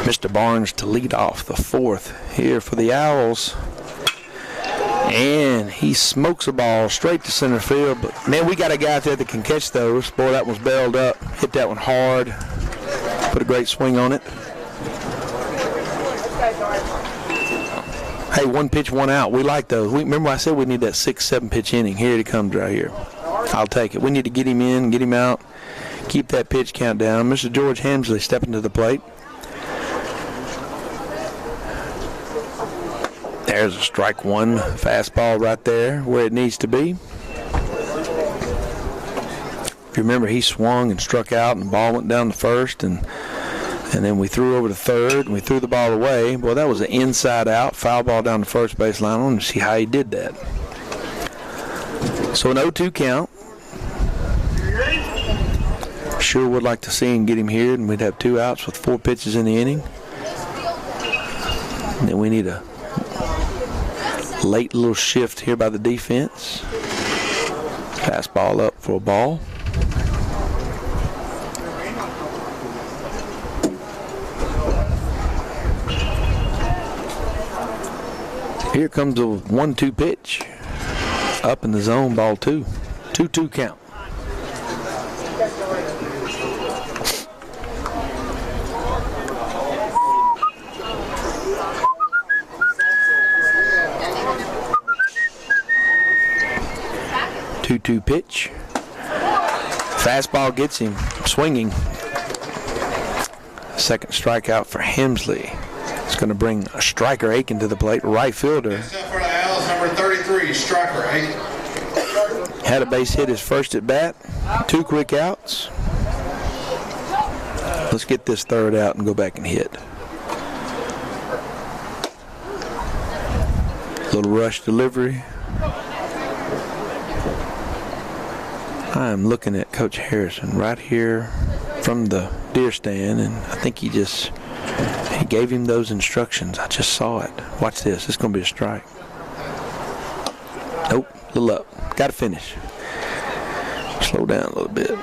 Mr. Barnes to lead off the fourth here for the Owls. And he smokes a ball straight to center field. But, man, we got a guy out there that can catch those. Boy, that one's bailed up. Hit that one hard. Put a great swing on it. Hey, one pitch, one out. We like those. Remember I said we need that 6-7 pitch inning. Here it comes right here. I'll take it. We need to get him in, get him out, keep that pitch count down. Mr. George Hamsley stepping to the plate. There's a strike one fastball right there where it needs to be. If you remember, he swung and struck out and the ball went down to first, and then we threw over to third and we threw the ball away. Boy, that was an inside out foul ball down the first base line. I want to see how he did that. So an 0-2 count. Sure would like to see him get him here, and we'd have 2 outs with 4 pitches in the inning. And then we need a late little shift here by the defense. Fastball up for a ball. Here comes a 1-2 pitch. Up in the zone, ball 2. 2-2 count. Two pitch. Fastball gets him swinging. Second strikeout for Hemsley. It's going to bring a Striker Aiken to the plate, right fielder. Next up for the Owls, number 33, Striker Aiken. Had a base hit his first at bat. 2 quick outs. Let's get this third out and go back and hit. Little rush delivery. I'm looking at Coach Harrison right here from the deer stand, and I think he gave him those instructions. I just saw it. Watch this. It's going to be a strike. Nope. A little up. Got to finish. Slow down a little bit.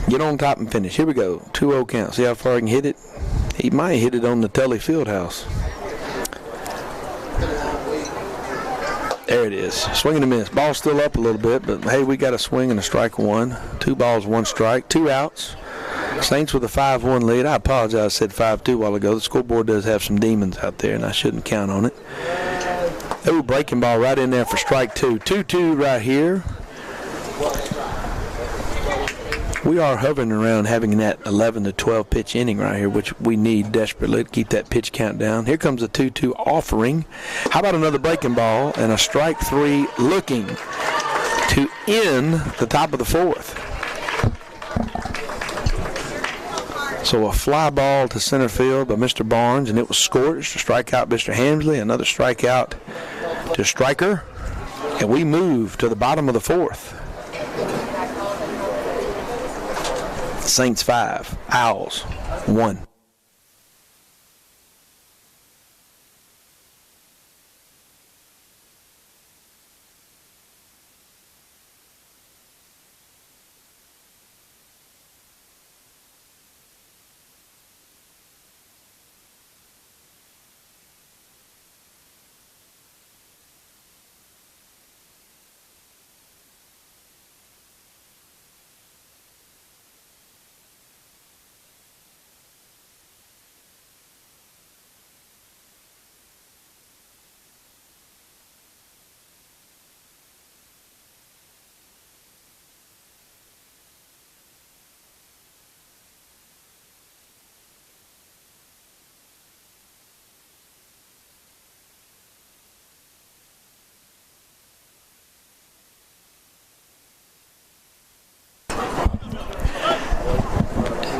Get on top and finish. Here we go. 2-0 count. See how far I can hit it? He might hit it on the Tully Fieldhouse. There it is. Swing and a miss. Ball's still up a little bit, but hey, we got a swing and a strike one. 2 balls, 1 strike, 2 outs. Saints with a 5-1 lead. I apologize, I said 5-2 a while ago. The scoreboard does have some demons out there, and I shouldn't count on it. Oh, breaking ball right in there for strike 2. 2-2 right here. We are hovering around having that 11 to 12 pitch inning right here, which we need desperately to keep that pitch count down. Here comes a 2-2 offering. How about another breaking ball and a strike 3 looking to end the top of the 4th. So a fly ball to center field by Mr. Barnes, and it was scorched. A strikeout, Mr. Hamsley. Another strikeout to Striker. And we move to the bottom of the 4th. Saints 5, Owls 1.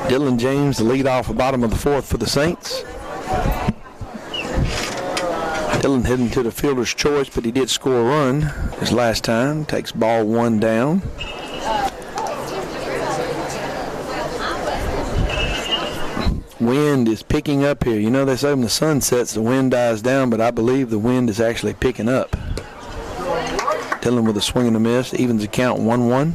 Dylan James, the lead off the bottom of the 4th for the Saints. Dylan heading to the fielder's choice, but he did score a run his last time. Takes ball 1 down. Wind is picking up here. You know, they say when the sun sets, the wind dies down, but I believe the wind is actually picking up. Dylan with a swing and a miss, evens the count 1-1.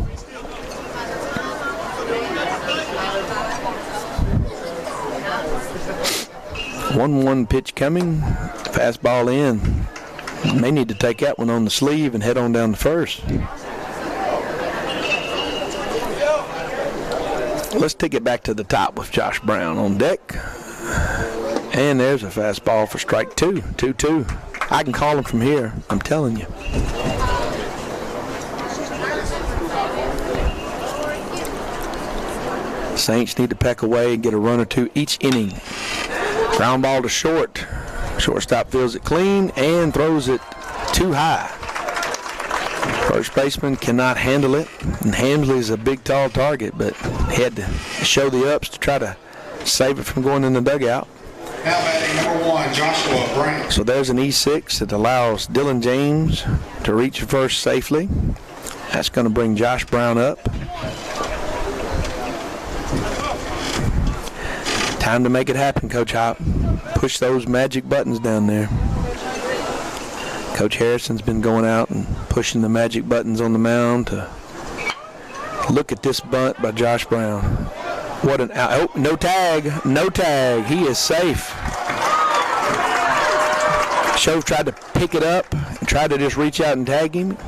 1-1 pitch coming. Fastball in. May need to take that one on the sleeve and head on down to first. Let's take it back to the top with Josh Brown on deck. And there's a fastball for strike 2. 2-2. I can call him from here, I'm telling you. Saints need to peck away and get a run or two each inning. Ground ball to short. Shortstop feels it clean and throws it too high. First baseman cannot handle it. And Hamsley's a big, tall target, but he had to show the ups to try to save it from going in the dugout. Now batting number 1, Joshua Brown. So there's an E6 that allows Dylan James to reach first safely. That's going to bring Josh Brown up. Time to make it happen, Coach Hop. Push those magic buttons down there. Coach Harrison's been going out and pushing the magic buttons on the mound to look at this bunt by Josh Brown. What an out. Oh, no tag. No tag. He is safe. Shove tried to pick it up and tried to just reach out and tag him.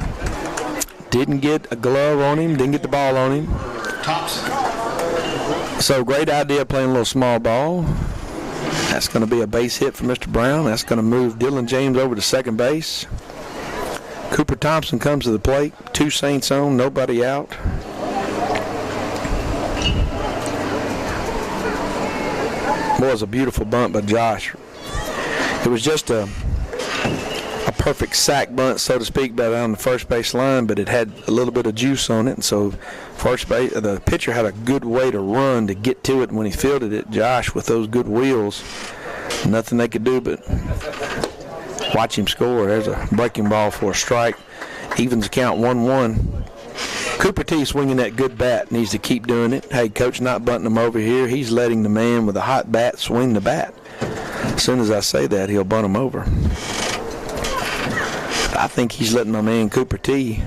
Didn't get a glove on him. Didn't get the ball on him. Thompson. So great idea playing a little small ball. That's going to be a base hit for Mr. Brown. That's going to move Dylan James over to second base. Cooper Thompson comes to the plate. 2 Saints on, nobody out. Boy, it was a beautiful bunt by Josh. It was just a perfect sack bunt, so to speak, on the first base line, but it had a little bit of juice on it, and so the pitcher had a good way to run to get to it. When he fielded it, Josh, with those good wheels, nothing they could do but watch him score. There's a breaking ball for a strike. Evens the count 1-1. Cooper T swinging that good bat, needs to keep doing it. Hey, coach not bunting him over here. He's letting the man with a hot bat swing the bat. As soon as I say that, he'll bunt him over. I think he's letting my man Cooper T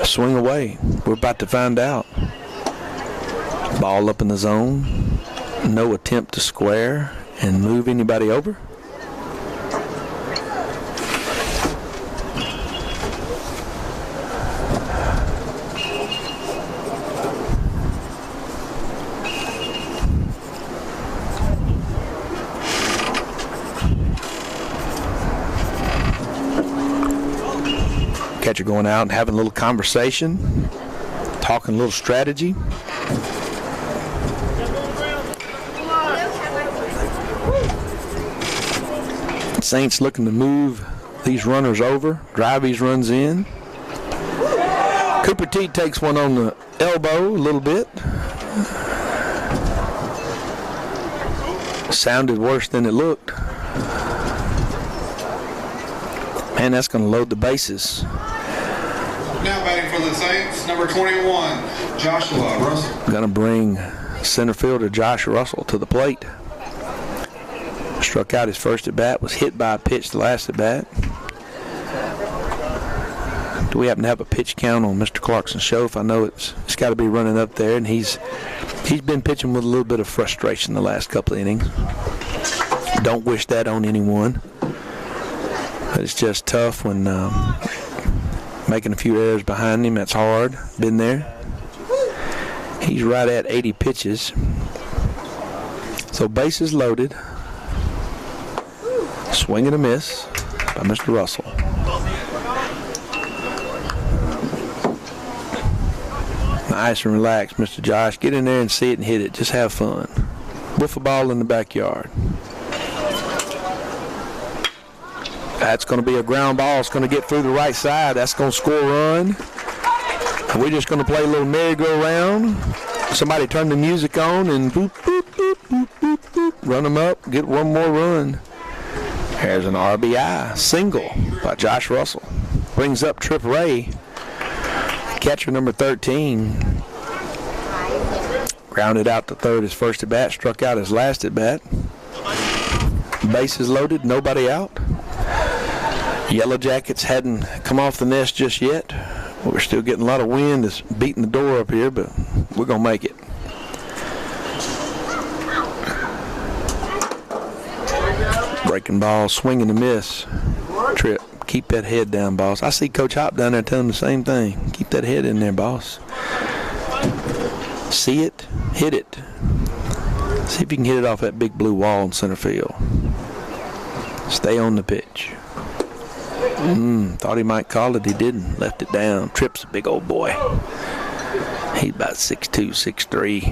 swing away. We're about to find out. Ball up in the zone. No attempt to square and move anybody over. Catcher going out and having a little conversation, talking a little strategy. Saints looking to move these runners over, drive these runs in. Cooper T takes one on the elbow a little bit. Sounded worse than it looked. Man, that's going to load the bases. Now batting for the Saints, number 21, Joshua Russell. Going to bring center fielder Josh Russell to the plate. Struck out his first at bat, was hit by a pitch the last at bat. Do we happen to have a pitch count on Mr. Clarkson's show? If I know it's got to be running up there, and he's been pitching with a little bit of frustration the last couple of innings. Don't wish that on anyone. But it's just tough when making a few errors behind him. That's hard. Been there. He's right at 80 pitches. So bases loaded. Swing and a miss by Mr. Russell. Nice and relaxed, Mr. Josh. Get in there and see it and hit it. Just have fun. Wiffle ball in the backyard. That's going to be a ground ball. It's going to get through the right side. That's going to score a run. And we're just going to play a little merry-go-round. Somebody turn the music on and boop, boop, boop, boop, boop, boop. Run them up. Get one more run. There's an RBI single by Josh Russell. Brings up Trip Ray, catcher number 13. Grounded out to third his first at bat. Struck out his last at bat. Bases loaded. Nobody out. Yellow Jackets hadn't come off the nest just yet. We're still getting a lot of wind that's beating the door up here, but we're going to make it. Breaking ball, swing and a miss. Trip. Keep that head down, boss. I see Coach Hop down there telling him the same thing. Keep that head in there, boss. See it, hit it. See if you can hit it off that big blue wall in center field. Stay on the pitch. Thought he might call it. He didn't. Left it down. Tripp's a big old boy. He's about 6'2", 6'3".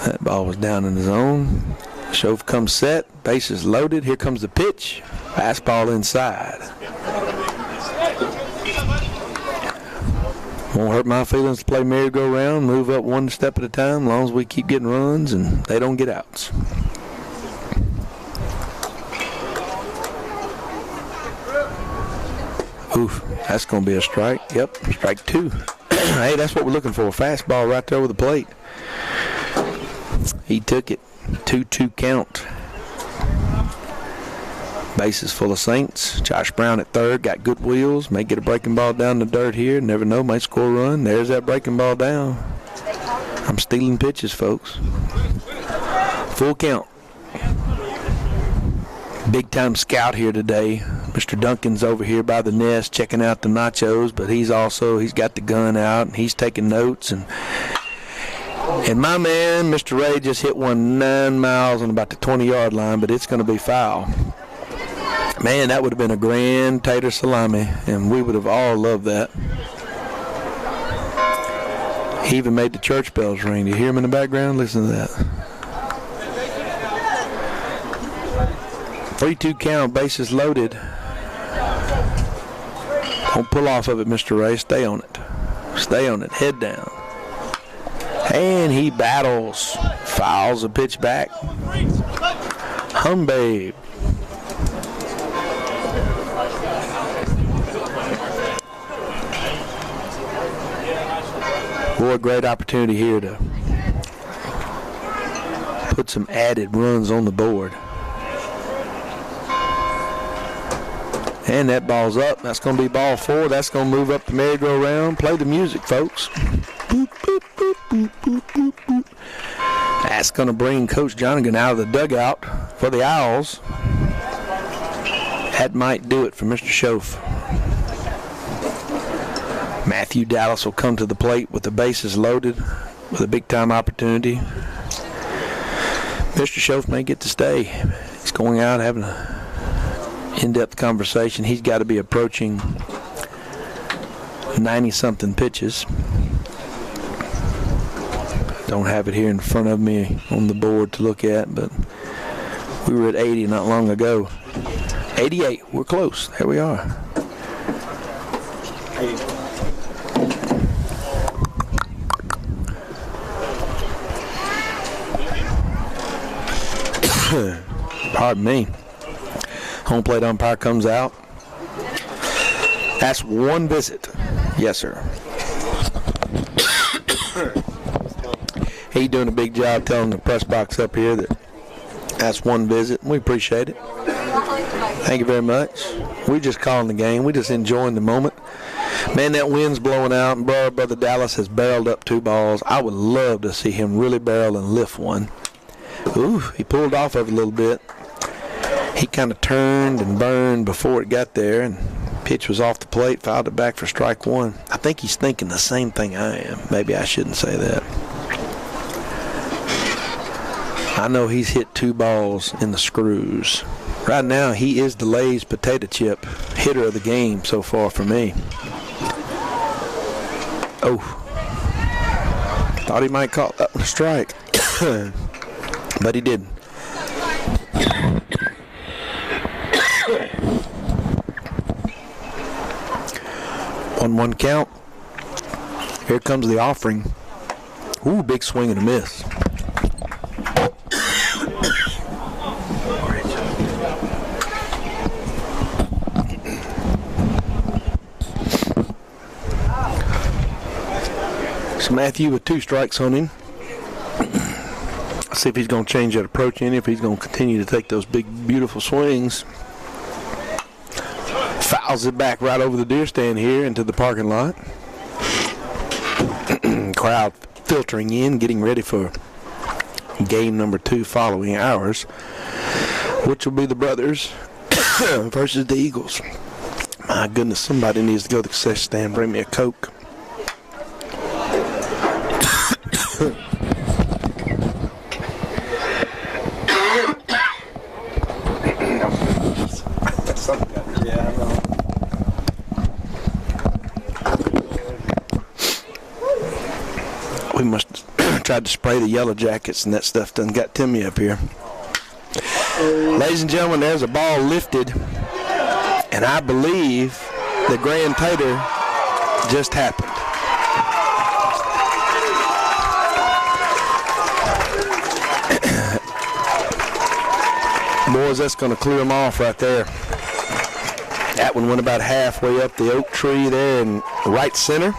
That ball was down in the zone. Shof comes set. Bases loaded. Here comes the pitch. Fastball inside. Won't hurt my feelings to play merry-go-round, move up one step at a time, as long as we keep getting runs and they don't get outs. Oof, that's going to be a strike. Yep, strike two. Hey, that's what we're looking for. Fastball right there over the plate. He took it. 2-2 count. Bases full of Saints. Josh Brown at third. Got good wheels. May get a breaking ball down the dirt here. Never know. Might score a run. There's that breaking ball down. I'm stealing pitches, folks. Full count. Big time scout here today. Mr. Duncan's over here by the nest checking out the nachos, but he's got the gun out and he's taking notes. And my man, Mr. Ray, just hit one 9 miles on about the 20-yard line, but it's going to be foul. Man, that would have been a grand tater salami, and we would have all loved that. He even made the church bells ring. Do you hear him in the background? Listen to that. 3-2 count, bases loaded. Don't pull off of it, Mr. Ray. Stay on it. Stay on it. Head down. And he battles. Fouls a pitch back. Humbabe. Boy, great opportunity here to put some added runs on the board. And that ball's up. That's going to be ball 4. That's going to move up the merry-go-round. Play the music, folks. Boop, boop, boop, boop, boop, boop, boop. That's going to bring Coach Jonigan out of the dugout for the Owls. That might do it for Mr. Shof. Matthew Dallas will come to the plate with the bases loaded with a big-time opportunity. Mr. Shof may get to stay. He's going out having an in-depth conversation. He's got to be approaching 90-something pitches. Don't have it here in front of me on the board to look at, but we were at 80 not long ago. 88. We're close. There we are. Pardon me. Home plate umpire comes out. That's one visit. Yes, sir. He's doing a big job telling the press box up here that that's one visit. We appreciate it. Thank you very much. We just calling the game. We just enjoying the moment. Man, that wind's blowing out, and Brother Dallas has barreled up 2 balls. I would love to see him really barrel and lift one. Ooh, he pulled off of it a little bit. He kind of turned and burned before it got there, and pitch was off the plate, fouled it back for strike 1. I think he's thinking the same thing I am. Maybe I shouldn't say that. I know he's hit 2 balls in the screws. Right now, he is the Lay's potato chip hitter of the game so far for me. Oh. Thought he might call that a strike. But he didn't. 1-1 count. Here comes the offering. Ooh, big swing and a miss. So Matthew with 2 strikes on him. See if he's going to change that approach any, if he's going to continue to take those big, beautiful swings. Fouls it back right over the deer stand here into the parking lot. Crowd filtering in, getting ready for game number 2 following ours. which will be the Brothers versus the Eagles. My goodness, somebody needs to go to the concession stand and bring me a Coke. We must have tried to spray the Yellow Jackets, and that stuff done got Timmy up here. Ladies and gentlemen, there's a ball lifted, and I believe the Grand Tater just happened. Boys, that's going to clear them off right there. That one went about halfway up the oak tree there in right center.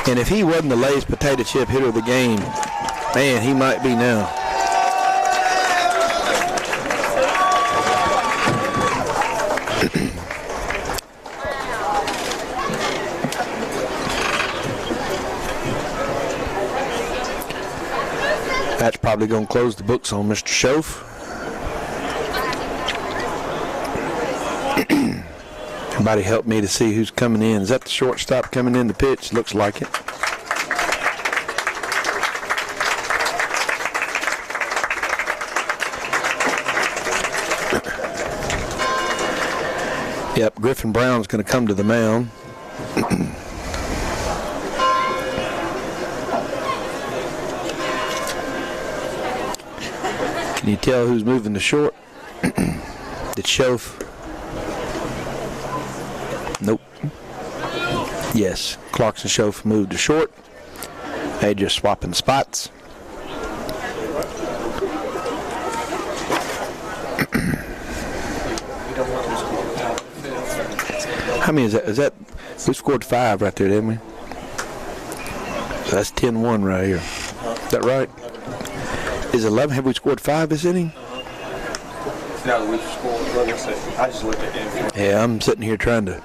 And if he wasn't the Lay's potato chip hitter of the game, man, he might be now. That's probably going to close the books on Mr. Schoaf. Somebody help me to see who's coming in. Is that the shortstop coming in the pitch? Looks like it. Yep, Griffin Brown's going to come to the mound. Can you tell who's moving to short? Did Schoaf? Nope. Yes, Clarkson Schoaf moved to short. They just swapping spots. How many is that? Is that we scored 5 right there, didn't we? So that's 10-1 right here. Is that right? Is 11? Have we scored 5 this inning? No, we scored 11. I just looked at him. Yeah, I'm sitting here trying to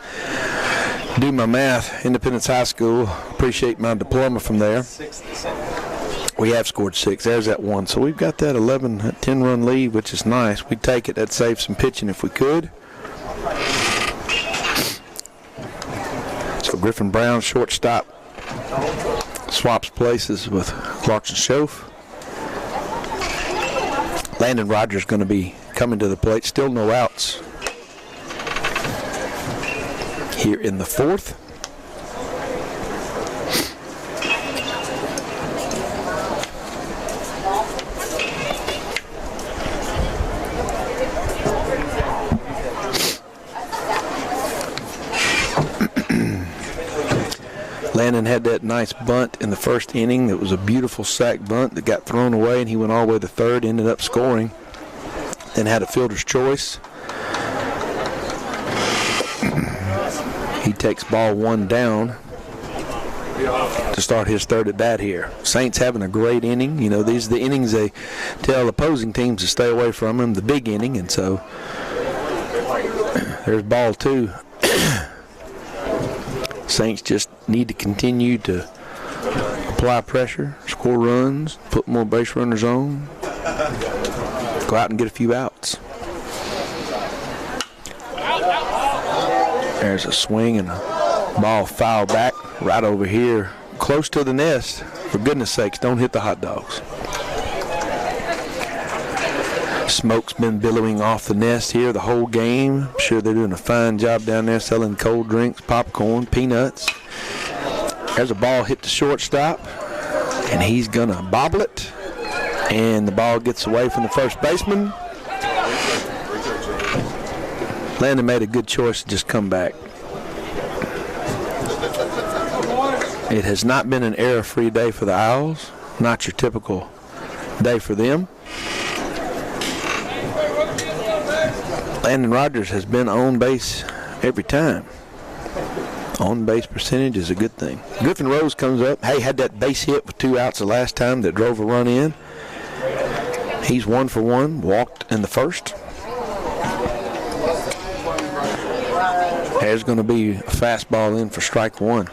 do my math. Independence High School. Appreciate my diploma from there. 6. We have scored 6. There's that 1. So we've got that 10-run lead, which is nice. We'd take it. That'd save some pitching if we could. So Griffin Brown, shortstop, swaps places with Clarkson Schoaf. Landon Rogers going to be coming to the plate. Still no outs here in the 4th. Landon had that nice bunt in the first inning. It was a beautiful sack bunt that got thrown away, and he went all the way to third, ended up scoring. Then had a fielder's choice. He takes ball 1 down to start his 3rd at bat here. Saints having a great inning. You know, these are the innings they tell opposing teams to stay away from them, the big inning, and so there's ball 2. Saints just need to continue to apply pressure, score runs, put more base runners on, go out and get a few outs. There's a swing and a ball foul back right over here, close to the nest. For goodness sakes, don't hit the hot dogs. Smoke's been billowing off the nest here the whole game. I'm sure they're doing a fine job down there selling cold drinks, popcorn, peanuts. There's a ball hit to shortstop, and he's going to bobble it. And the ball gets away from the first baseman. Landon made a good choice to just come back. It has not been an error-free day for the Owls. Not your typical day for them. Landon Rogers has been on base every time. On base percentage is a good thing. Griffin Rose comes up. Hey, had that base hit with 2 outs the last time that drove a run in. He's 1 for 1, walked in the first. There's going to be a fastball in for strike 1.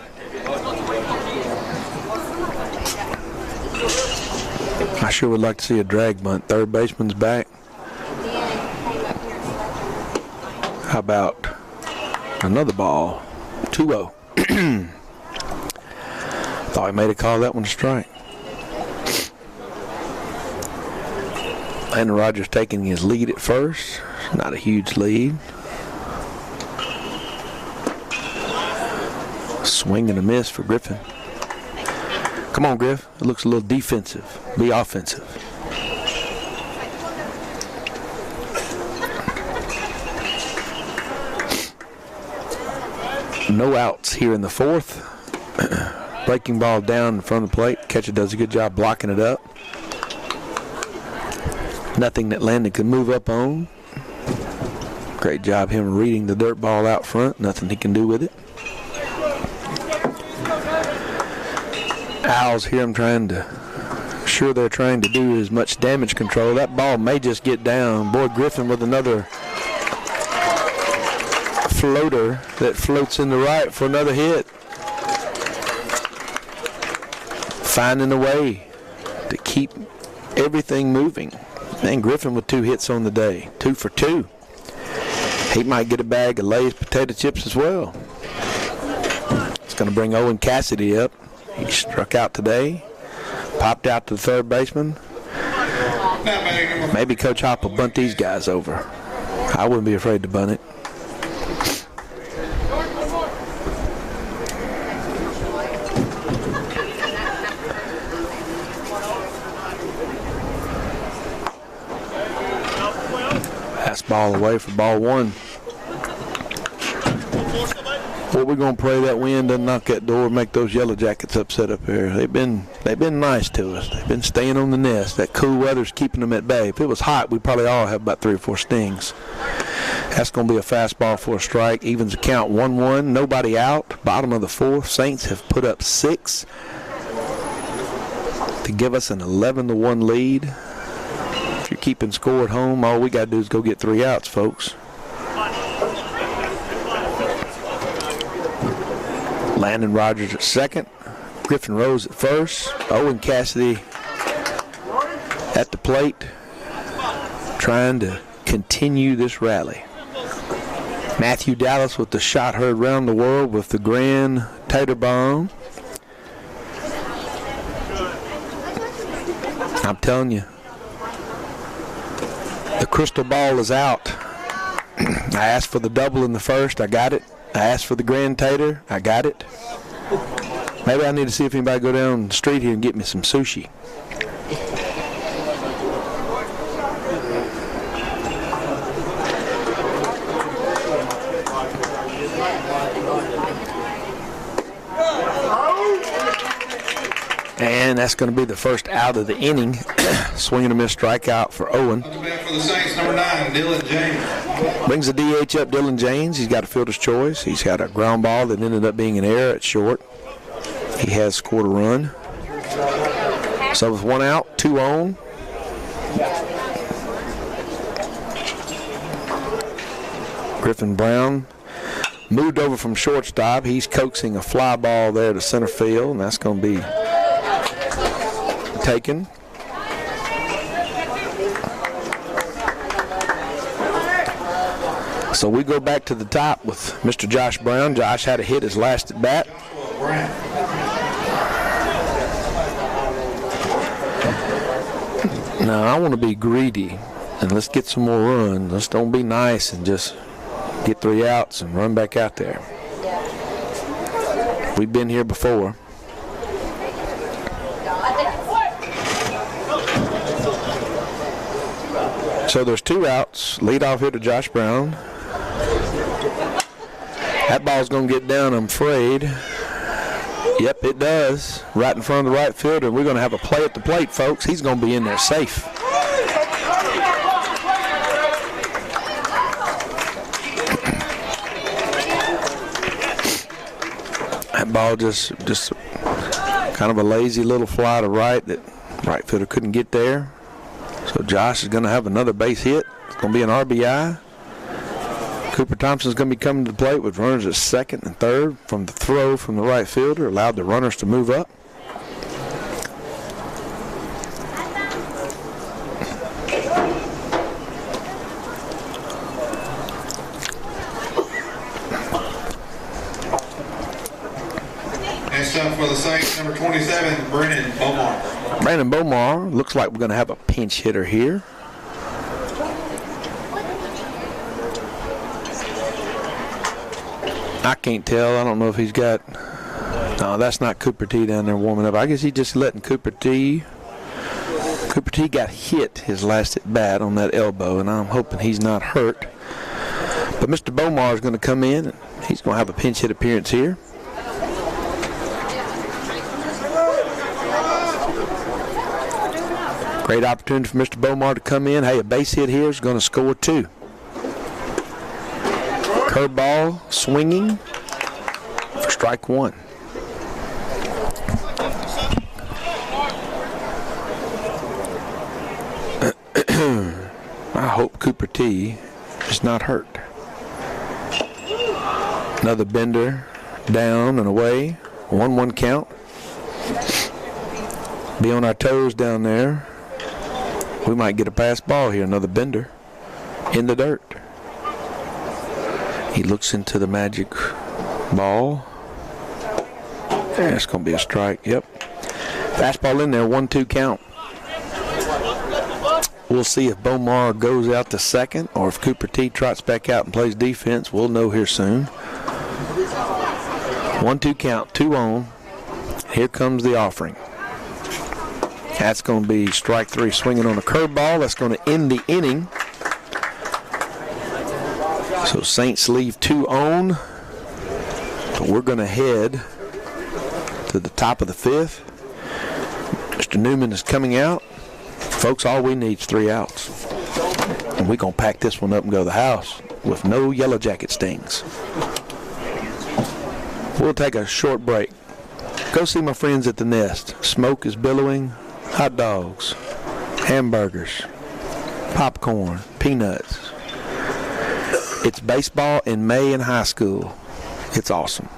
I I sure would like to see a drag bunt. Third baseman's back. How about another ball? 2-0. Thought he made a call. That one a strike. Landon Rogers taking his lead at first. Not a huge lead. Swing and a miss for Griffin. Come on, Griff. It looks a little defensive. Be offensive. No outs here in the fourth. Breaking ball down in front of the plate. Catcher does a good job blocking it up. Nothing that Landon can move up on. Great job him reading the dirt ball out front. Nothing he can do with it. Owls here, I'm sure they're trying to do as much damage control. That ball may just get down. Boy, Griffin with another floater that floats in the right for another hit. Finding a way to keep everything moving. And Griffin with 2 hits on the day. 2 for 2. He might get a bag of Lay's potato chips as well. It's going to bring Owen Cassidy up. He struck out today. Popped out to the third baseman. Maybe Coach Hopp will bunt these guys over. I wouldn't be afraid to bunt it. That's ball away for ball 1. Well, we're going to pray that wind doesn't knock that door, make those Yellow Jackets upset up here. They've been nice to us. They've been staying on the nest. That cool weather's keeping them at bay. If it was hot, we'd probably all have about 3 or 4 stings. That's going to be a fastball for a strike. Evens the count 1-1. Nobody out. Bottom of the 4th. Saints have put up 6 to give us an 11-1 lead. If you're keeping score at home, all we got to do is go get 3 outs, folks. Landon Rogers at second. Griffin Rose at first. Owen Cassidy at the plate, trying to continue this rally. Matthew Dallas with the shot heard around the world with the grand tater bomb. I'm telling you, the crystal ball is out. I asked for the double in the first. I got it. I asked for the grand tater. I got it. Maybe I need to see if anybody go down the street here and get me some sushi. And that's going to be the first out of the inning. Swing and a miss strikeout for Owen. For the Saints, number 9, Dylan James. Brings the DH up, Dylan James. He's got a fielder's choice. He's got a ground ball that ended up being an error at short. He has scored a run. So with 1 out, 2 on. Griffin Brown moved over from shortstop. He's coaxing a fly ball there to center field, and that's going to be taken. So we go back to the top with Mr. Josh Brown. Josh had a hit his last at bat. Now I want to be greedy and let's get some more runs. Let's don't be nice and just get 3 outs and run back out there. We've been here before. So there's 2 outs. Leadoff hitter Josh Brown. That ball's going to get down, I'm afraid. Yep, it does. Right in front of the right fielder. We're going to have a play at the plate, folks. He's going to be in there safe. That ball just kind of a lazy little fly to right that right fielder couldn't get there. So Josh is going to have another base hit. It's going to be an RBI. Cooper Thompson's going to be coming to the plate with runners at second and third from the throw from the right fielder. Allowed the runners to move up. for the Saints, number 27, Brennan Beaumont. Brandon Beaumont, looks like we're going to have a pinch hitter here. I can't tell. I don't know if he's got... No, that's not Cooper T down there warming up. I guess he's just letting Cooper T... Cooper T got hit his last at bat on that elbow, and I'm hoping he's not hurt. But Mr. Beaumont is going to come in, and he's going to have a pinch hit appearance here. Great opportunity for Mr. Beaumont to come in. Hey, a base hit here is going to score 2. Curveball swinging for strike 1. I hope Cooper T is not hurt. Another bender down and away. 1-1 count. Be on our toes down there. We might get a pass ball here. Another bender in the dirt. He looks into the magic ball. Yeah, it's going to be a strike. Yep. Fastball in there. 1-2 count. We'll see if Beaumont goes out to second or if Cooper T trots back out and plays defense. We'll know here soon. 1-2 count. 2 on. Here comes the offering. That's going to be strike 3, swinging on a curveball. That's going to end the inning. So Saints leave 2 on. But we're going to head to the top of the 5th. Mr. Newman is coming out. Folks, all we need is 3 outs. And we're going to pack this one up and go to the house with no Yellow Jacket stings. We'll take a short break. Go see my friends at the Nest. Smoke is billowing. Hot dogs, hamburgers, popcorn, peanuts. It's baseball in May in high school. It's awesome.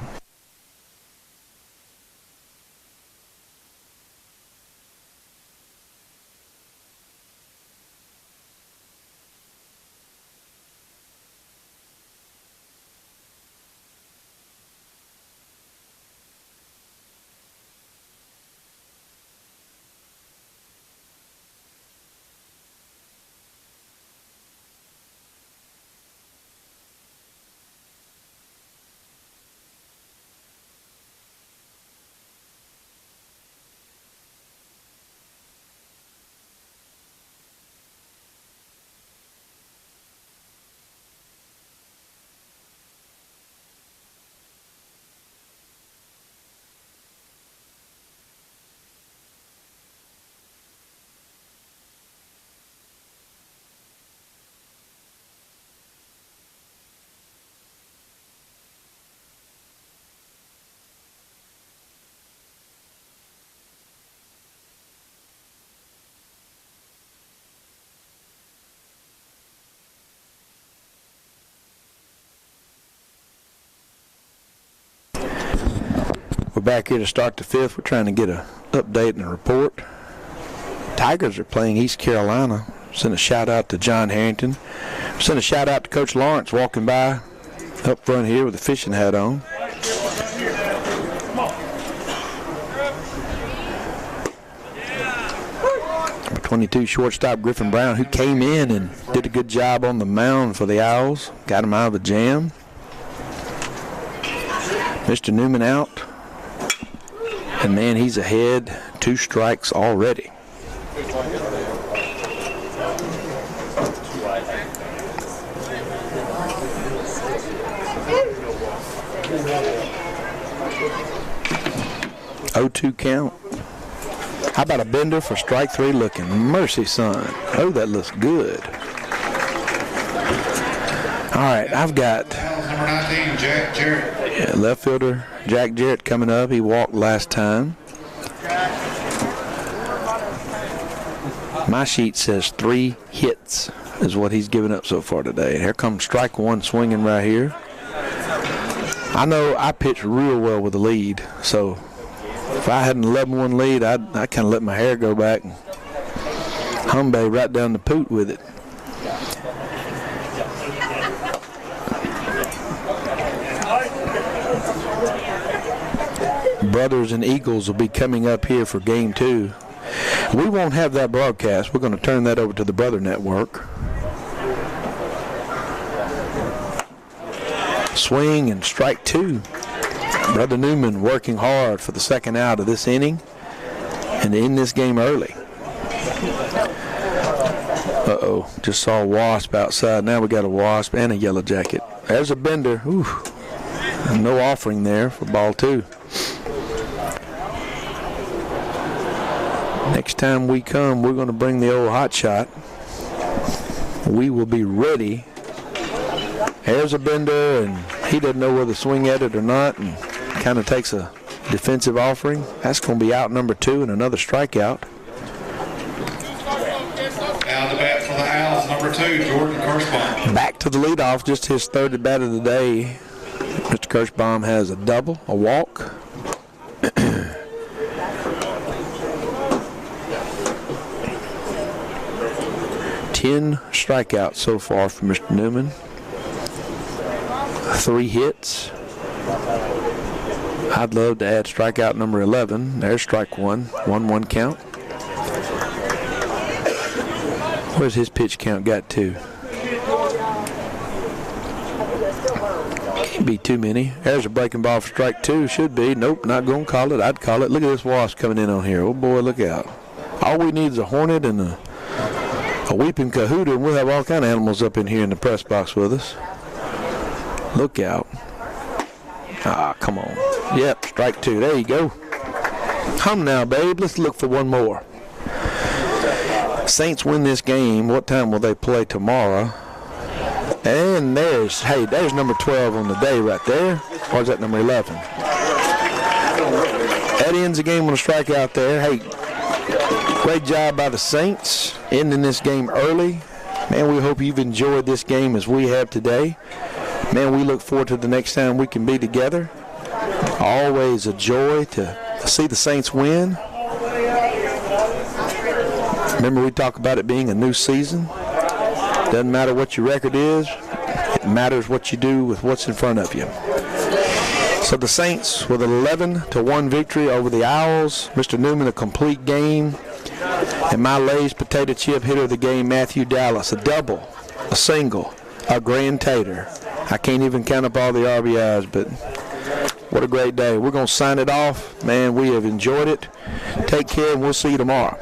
We're back here to start the 5th. We're trying to get an update and a report. Tigers are playing East Carolina. Send a shout out to John Harrington. Send a shout out to Coach Lawrence walking by up front here with a fishing hat on. Number 22 shortstop Griffin Brown, who came in and did a good job on the mound for the Owls. Got him out of the jam. Mr. Newman out. And, man, he's ahead. 2 strikes already. Oh, 2 count. How about a bender for strike 3 looking? Mercy, son. Oh, that looks good. All right, I've got Number 19, Jack Jarrett. Yeah, left fielder Jack Jarrett coming up. He walked last time. My sheet says 3 hits is what he's given up so far today. And here comes strike 1 swinging right here. I know I pitched real well with the lead, so if I had an 11-1 lead, I'd kind of let my hair go back and humbe right down the poot with it. Brothers and Eagles will be coming up here for game 2. We won't have that broadcast. We're going to turn that over to the Brother Network. Swing and strike 2. Brother Newman working hard for the second out of this inning and to end this game early. Uh-oh, just saw a wasp outside. Now we got a wasp and a yellow jacket. There's a bender. Ooh, no offering there for ball 2. Next time we come, we're going to bring the old hot shot. We will be ready. There's a bender, and he doesn't know whether to swing at it or not, and kind of takes a defensive offering. That's going to be out number 2 and another strikeout. Now the bat for the Owls, number 2, Jordan Kirschbaum. Back to the leadoff, just his 3rd at bat of the day. Mr. Kirschbaum has a double, a walk. 10 strikeouts so far from Mr. Newman. 3 hits. I'd love to add strikeout number 11. There's strike 1. 1-1 count. Where's his pitch count got to? Can't be too many. There's a breaking ball for strike 2. Should be. Nope, not going to call it. I'd call it. Look at this wasp coming in on here. Oh, boy, look out. All we need is a hornet and a weeping cohoota, and we'll have all kind of animals up in here in the press box with us. Look out. Ah, come on. Yep, strike 2. There you go. Come now, babe. Let's look for one more. Saints win this game. What time will they play tomorrow? And there's number 12 on the day right there. Or is that number 11? That ends the game on a strikeout there. Hey, great job by the Saints ending this game early. Man, we hope you've enjoyed this game as we have today. Man, we look forward to the next time we can be together. Always a joy to see the Saints win. Remember, we talk about it being a new season. Doesn't matter what your record is. It matters what you do with what's in front of you. So the Saints with an 11-1 victory over the Owls. Mr. Newman, a complete game. And my Lay's potato chip hitter of the game, Matthew Dallas, a double, a single, a grand tater. I can't even count up all the RBIs, but what a great day. We're going to sign it off. Man, we have enjoyed it. Take care, and we'll see you tomorrow.